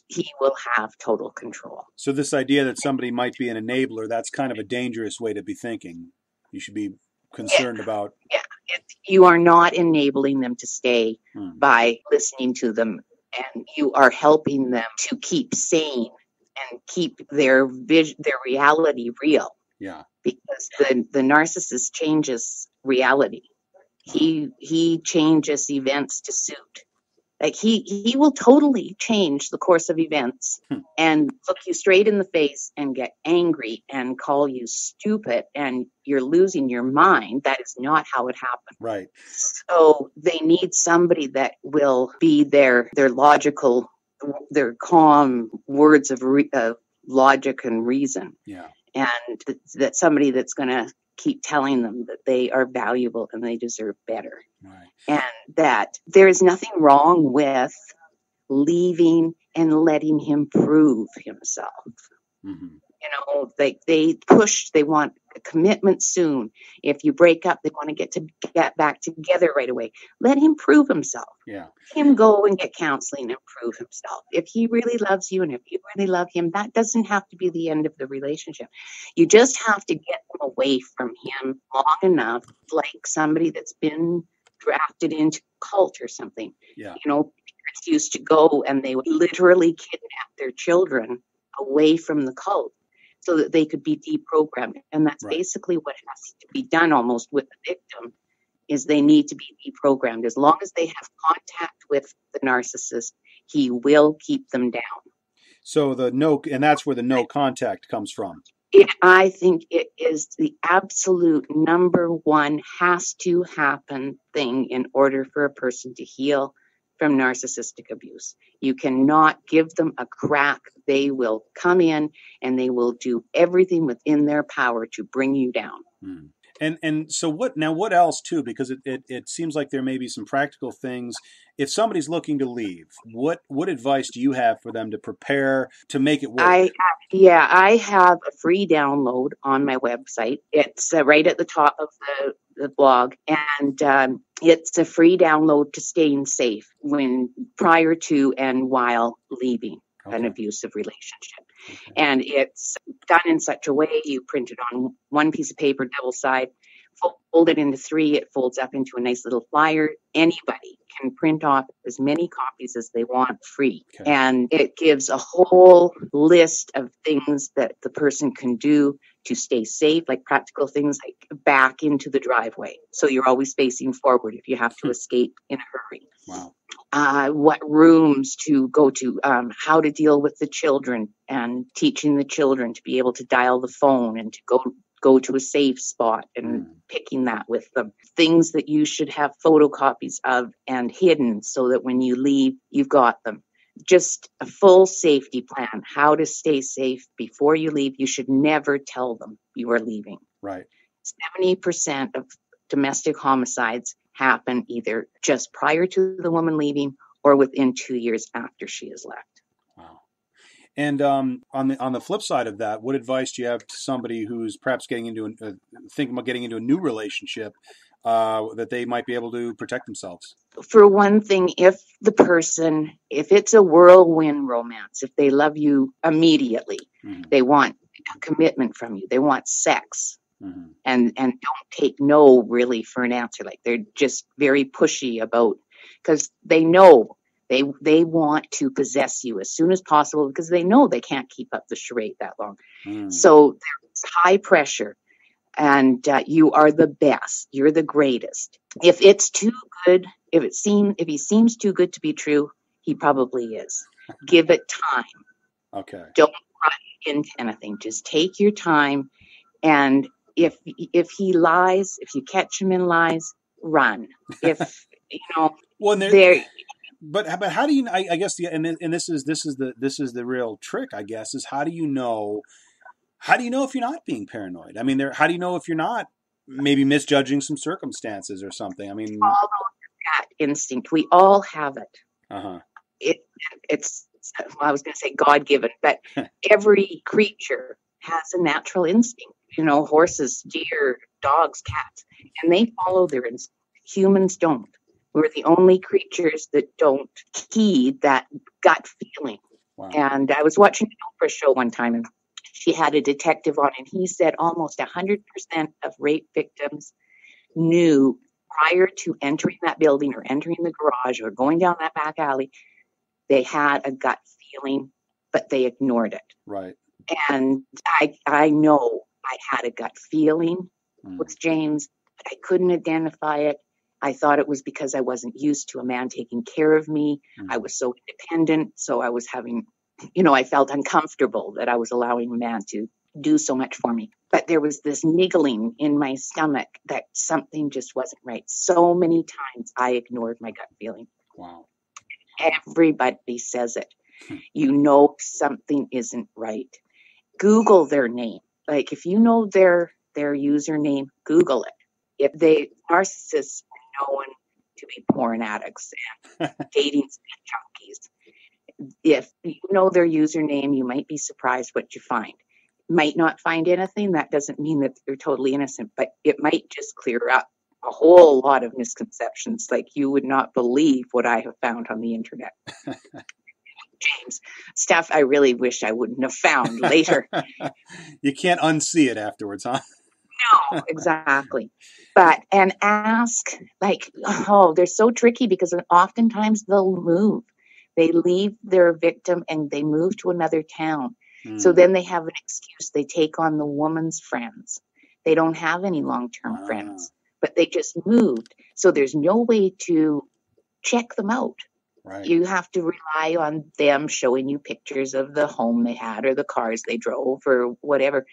he will have total control. So this idea that somebody might be an enabler, that's kind of a dangerous way to be thinking. You should be concerned about. Yeah, you are not enabling them to stay by listening to them, and you are helping them to keep sane and keep their reality real. Yeah. Because the narcissist changes reality. He changes events to suit. Like he will totally change the course of events and look you straight in the face and get angry and call you stupid and you're losing your mind. That is not how it happened. Right. So they need somebody that will be their logical, their calm words of logic and reason. Yeah. And that somebody that's going to keep telling them that they are valuable and they deserve better. Right. And that there is nothing wrong with leaving and letting him prove himself. Mm-hmm. They want a commitment soon. If you break up, they want to get back together right away. Let him prove himself. Yeah. Let him go and get counseling and prove himself. If he really loves you and if you really love him, that doesn't have to be the end of the relationship. You just have to get them away from him long enough, like somebody that's been drafted into a cult or something. Yeah. Parents used to go and they would literally kidnap their children away from the cult so that they could be deprogrammed. And that's basically what has to be done almost with the victim, is they need to be deprogrammed. As long as they have contact with the narcissist, he will keep them down. So and that's where the no contact comes from. I think it is the absolute number one has to happen thing in order for a person to heal from narcissistic abuse. You cannot give them a crack. They will come in and they will do everything within their power to bring you down. And so what else too? Because it seems like there may be some practical things. If somebody's looking to leave, what advice do you have for them to prepare to make it work? I have a free download on my website. It's right at the top of the blog, and it's a free download to staying safe prior to and while leaving an abusive relationship. Okay. And it's done in such a way, you print it on one piece of paper, double side, fold it into 3. It folds up into a nice little flyer. Anybody can print off as many copies as they want free. Okay. And it gives a whole list of things that the person can do to stay safe, like practical things like back into the driveway. So you're always facing forward if you have to escape in a hurry. Wow. What rooms to go to, how to deal with the children, and teaching the children to be able to dial the phone and to go to a safe spot and picking that with them. Things that you should have photocopies of and hidden so that when you leave, you've got them. Just a full safety plan, how to stay safe before you leave. You should never tell them you are leaving. Right. 70% of domestic homicides happen either just prior to the woman leaving or within 2 years after she has left. Wow. And on the flip side of that, what advice do you have to somebody who's perhaps thinking about getting into a new relationship that they might be able to protect themselves? For one thing, if it's a whirlwind romance, if they love you immediately, they want a commitment from you, they want sex, and don't take no really for an answer. Like they're just very pushy about, because they know they want to possess you as soon as possible because they know they can't keep up the charade that long. So there's high pressure. And you are the best. You're the greatest. If it's too good, if he seems too good to be true, he probably is. Give it time. Okay. Don't rush into anything. Just take your time. And if he lies, if you catch him in lies, run. If well, but how do you? I guess and this is the real trick. I guess is how do you know? How do you know if you're not being paranoid? I mean, how do you know if you're not maybe misjudging some circumstances or something? I mean, all that instinct, we all have it. It's I was going to say God-given, but every creature has a natural instinct. Horses, deer, dogs, cats, and they follow their instinct. Humans don't. We're the only creatures that don't heed that gut feeling. Wow. And I was watching an Oprah show one time, and she had a detective on, and he said almost 100% of rape victims knew prior to entering that building or entering the garage or going down that back alley, they had a gut feeling, but they ignored it. Right. And I know I had a gut feeling with James, but I couldn't identify it. I thought it was because I wasn't used to a man taking care of me. I was so independent, so I was having... I felt uncomfortable that I was allowing a man to do so much for me. But there was this niggling in my stomach that something just wasn't right. So many times I ignored my gut feeling. Wow. Everybody says it. Something isn't right. Google their name. Like if you know their username, Google it. If narcissists are known to be porn addicts and dating junkies, if you know their username, you might be surprised what you find. Might not find anything. That doesn't mean that they're totally innocent, but it might just clear up a whole lot of misconceptions. Like you would not believe what I have found on the internet. James, stuff I really wish I wouldn't have found later. You can't unsee it afterwards, huh? No, exactly. And ask, they're so tricky because oftentimes they'll move. They leave their victim and they move to another town. So then they have an excuse. They take on the woman's friends. They don't have any long-term friends, but they just moved. So there's no way to check them out. Right. You have to rely on them showing you pictures of the home they had or the cars they drove or whatever.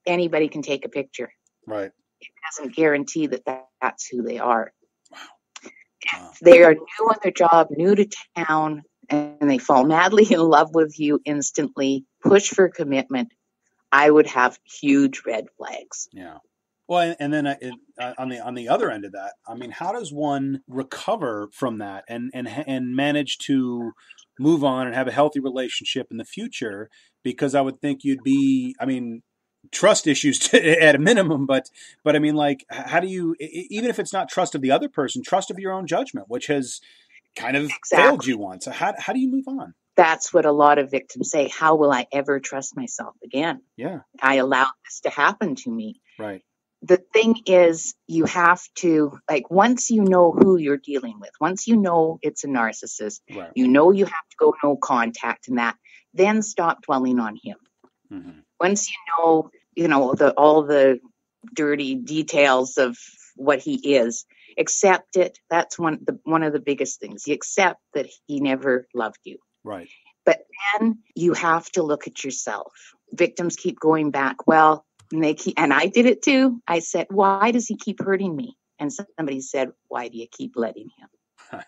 Anybody can take a picture. Right. It doesn't guarantee that that's who they are. Wow. They are new on their job, new to town, and they fall madly in love with you instantly, push for commitment. I would have huge red flags. Yeah. Well, and then on the other end of that, I mean, how does one recover from that and manage to move on and have a healthy relationship in the future? Because I would think you'd be, I mean, trust issues at a minimum, but I mean, how do you, even if it's not trust of the other person, trust of your own judgment, which has kind of failed you once. So how do you move on? That's what a lot of victims say. How will I ever trust myself again? Yeah. I allowed this to happen to me. Right. The thing is, you have to, like, once you know who you're dealing with, once you know it's a narcissist, Right. you know you have to go no contact and that, then stop dwelling on him. Mm-hmm. Once you know all the dirty details of what he is, accept it. That's one of the biggest things. You accept that he never loved you. Right. But then you have to look at yourself. Victims keep going back. Well, and I did it too. I said, why does he keep hurting me? And somebody said, why do you keep letting him? And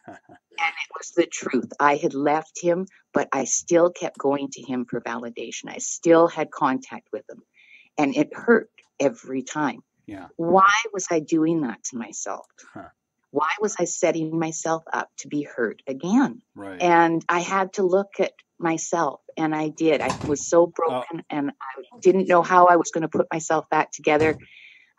it was the truth. I had left him, but I still kept going to him for validation. I still had contact with him, and it hurt every time. Yeah. Why was I doing that to myself? Huh. Why was I setting myself up to be hurt again? Right. And I had to look at myself, and I did. I was so broken, and I didn't know how I was going to put myself back together.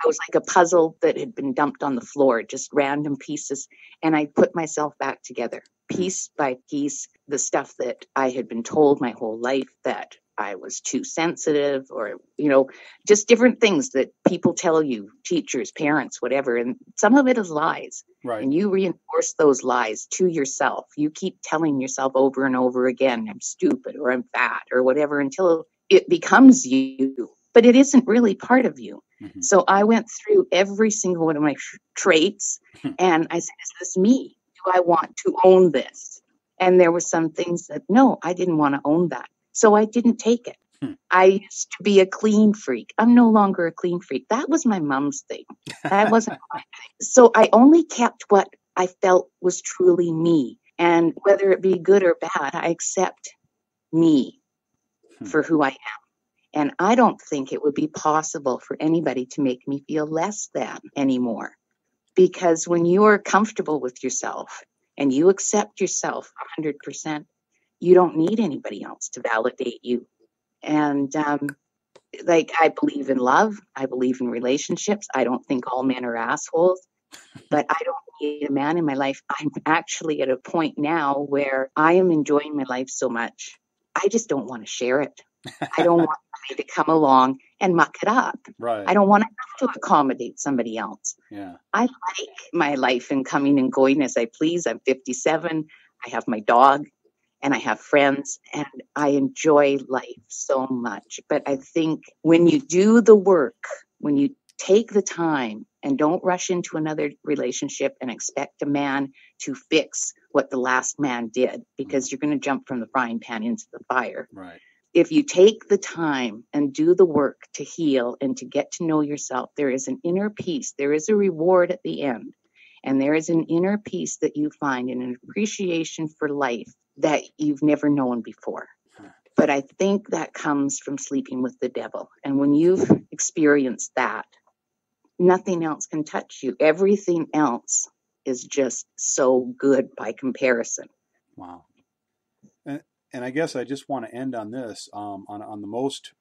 I was like a puzzle that had been dumped on the floor, just random pieces. And I put myself back together, piece by piece, the stuff that I had been told my whole life, that I was too sensitive, or, just different things that people tell you, teachers, parents, whatever. And some of it is lies. Right. And you reinforce those lies to yourself. You keep telling yourself over and over again, I'm stupid, or I'm fat, or whatever, until it becomes you. But it isn't really part of you. Mm-hmm. So I went through every single one of my traits, and I said, is this me? Do I want to own this? And there were some things that, no, I didn't want to own that. So I didn't take it. I used to be a clean freak. I'm no longer a clean freak. That was my mom's thing. That wasn't my thing. So I only kept what I felt was truly me. And whether it be good or bad, I accept me for who I am. And I don't think it would be possible for anybody to make me feel less than anymore. Because when you are comfortable with yourself and you accept yourself 100%, you don't need anybody else to validate you. And I believe in love. I believe in relationships. I don't think all men are assholes, but I don't need a man in my life. I'm actually at a point now where I am enjoying my life so much. I just don't want to share it. I don't want somebody to come along and muck it up. Right. I don't want to have to accommodate somebody else. Yeah. I like my life and coming and going as I please. I'm 57. I have my dog and I have friends, and I enjoy life so much. But I think when you do the work, when you take the time and don't rush into another relationship and expect a man to fix what the last man did, because you're going to jump from the frying pan into the fire. Right. If you take the time and do the work to heal and to get to know yourself, there is an inner peace. There is a reward at the end. And there is an inner peace that you find and an appreciation for life that you've never known before. But I think that comes from sleeping with the devil. And when you've experienced that, nothing else can touch you. Everything else is just so good by comparison. Wow. And I guess I just want to end on this, on the most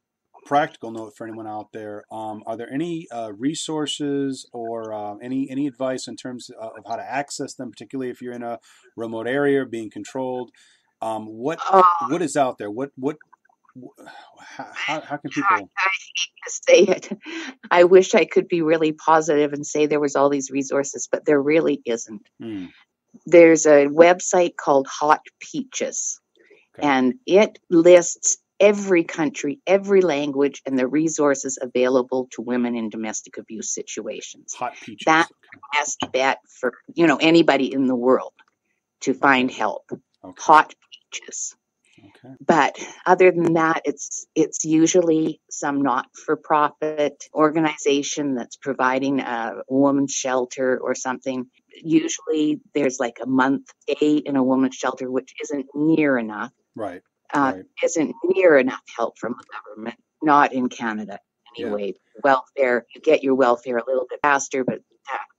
practical note for anyone out there. Are there any resources or any advice in terms of how to access them, particularly if you're in a remote area being controlled? What is out there? How can people? I hate to say it. I wish I could be really positive and say there was all these resources, but there really isn't. There's a website called Hot Peaches. Okay. And it lists every country, every language, and the resources available to women in domestic abuse situations. Hot Peaches. That's the best bet for anybody in the world to find help. Okay. Hot Peaches. Okay. But other than that, it's usually some not-for-profit organization that's providing a woman's shelter or something. Usually there's like a month stay in a woman's shelter, which isn't near enough. Right. Isn't near enough help from the government, not in Canada anyway. Yeah. Welfare, you get your welfare a little bit faster, but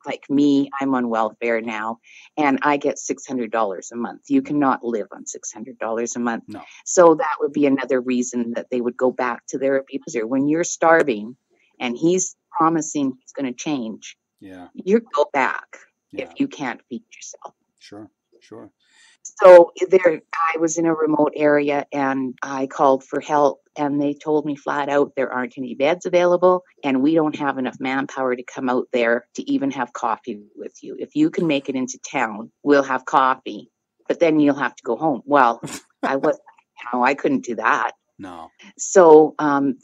like me, I'm on welfare now, and I get $600 a month. You cannot live on $600 a month. No. So that would be another reason that they would go back to their abuser. When you're starving and he's promising he's going to change, yeah, you go back if you can't feed yourself. Sure. So I was in a remote area and I called for help, and they told me flat out there aren't any beds available and we don't have enough manpower to come out there to even have coffee with you. If you can make it into town, we'll have coffee, but then you'll have to go home. Well, I couldn't do that. No. So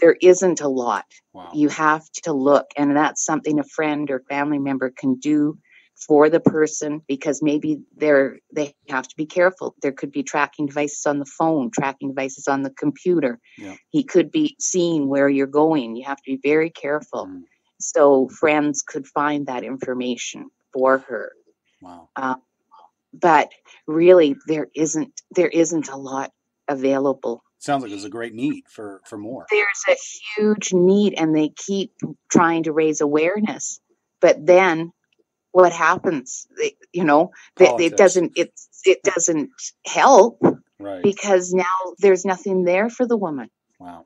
there isn't a lot. Wow. You have to look, and that's something a friend or family member can do for the person, because maybe they have to be careful. There could be tracking devices on the phone, tracking devices on the computer. Yeah. He could be seeing where you're going. You have to be very careful. So friends could find that information for her. Wow. But really, there isn't a lot available. Sounds like there's a great need for more. There's a huge need, and they keep trying to raise awareness. But then what happens? It doesn't help, right? Because now there's nothing there for the woman. Wow.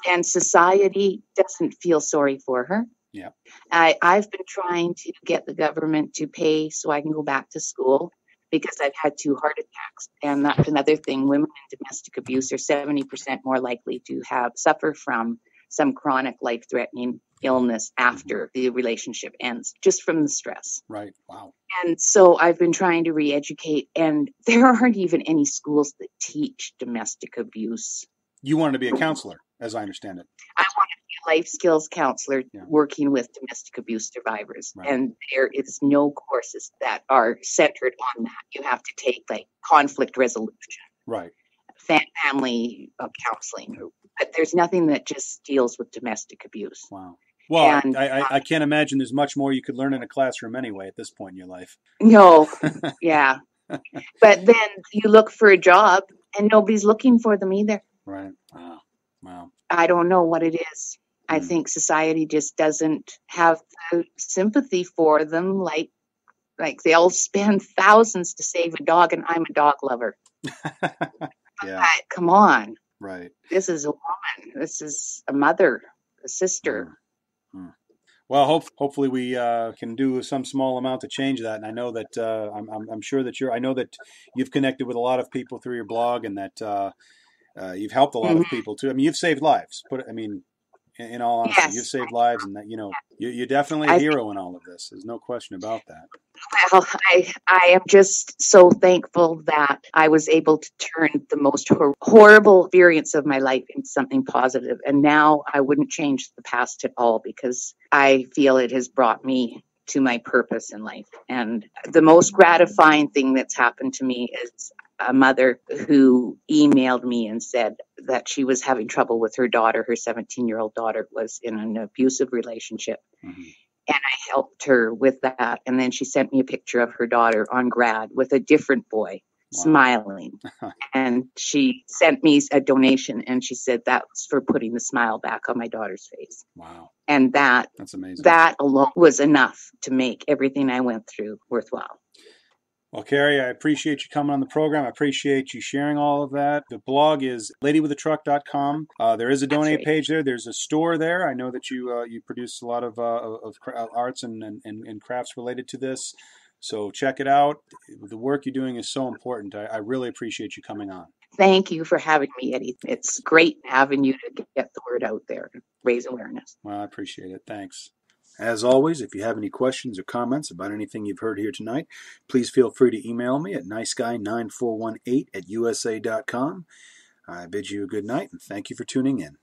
And society doesn't feel sorry for her. Yeah. I've been trying to get the government to pay so I can go back to school, because I've had 2 heart attacks. And that's another thing. Women in domestic abuse are 70% more likely to suffer from some chronic life-threatening illness after the relationship ends, just from the stress. Right. Wow. And so I've been trying to re-educate, and there aren't even any schools that teach domestic abuse. You wanted to be a counselor, as I understand it. I want to be a life skills counselor working with domestic abuse survivors. Right. And there is no courses that are centered on that. You have to take like conflict resolution. Right. Family counseling. But there's nothing that just deals with domestic abuse. Wow. Well, I can't imagine there's much more you could learn in a classroom anyway at this point in your life. No. Yeah. But then you look for a job and nobody's looking for them either. Right. Wow. I don't know what it is. I think society just doesn't have the sympathy for them. Like they'll spend thousands to save a dog, and I'm a dog lover. Yeah. Come on. Right. This is a woman. This is a mother, a sister. Well, hopefully we can do some small amount to change that. And I know that I'm sure that I know that you've connected with a lot of people through your blog, and that you've helped a lot of people too. I mean, you've saved lives. In all honesty, yes. You've saved lives, and that you're definitely a hero in all of this. There's no question about that. Well, I am just so thankful that I was able to turn the most horrible experience of my life into something positive. And now I wouldn't change the past at all, because I feel it has brought me to my purpose in life. And the most gratifying thing that's happened to me is a mother who emailed me and said that she was having trouble with her daughter. Her 17-year-old daughter was in an abusive relationship. Mm-hmm. And I helped her with that. And then she sent me a picture of her daughter on grad with a different boy. Wow. Smiling. And she sent me a donation, and she said that was for putting the smile back on my daughter's face. Wow. And that's amazing. That alone was enough to make everything I went through worthwhile. Well, Carrie, I appreciate you coming on the program. I appreciate you sharing all of that. The blog is ladywithatruck.com. There is a donate page there. There's a store there. I know that you produce a lot of arts and crafts related to this. So check it out. The work you're doing is so important. I really appreciate you coming on. Thank you for having me, Eddie. It's great having you to get the word out there and raise awareness. Well, I appreciate it. Thanks. As always, if you have any questions or comments about anything you've heard here tonight, please feel free to email me at niceguy9418@usa.com. I bid you a good night, and thank you for tuning in.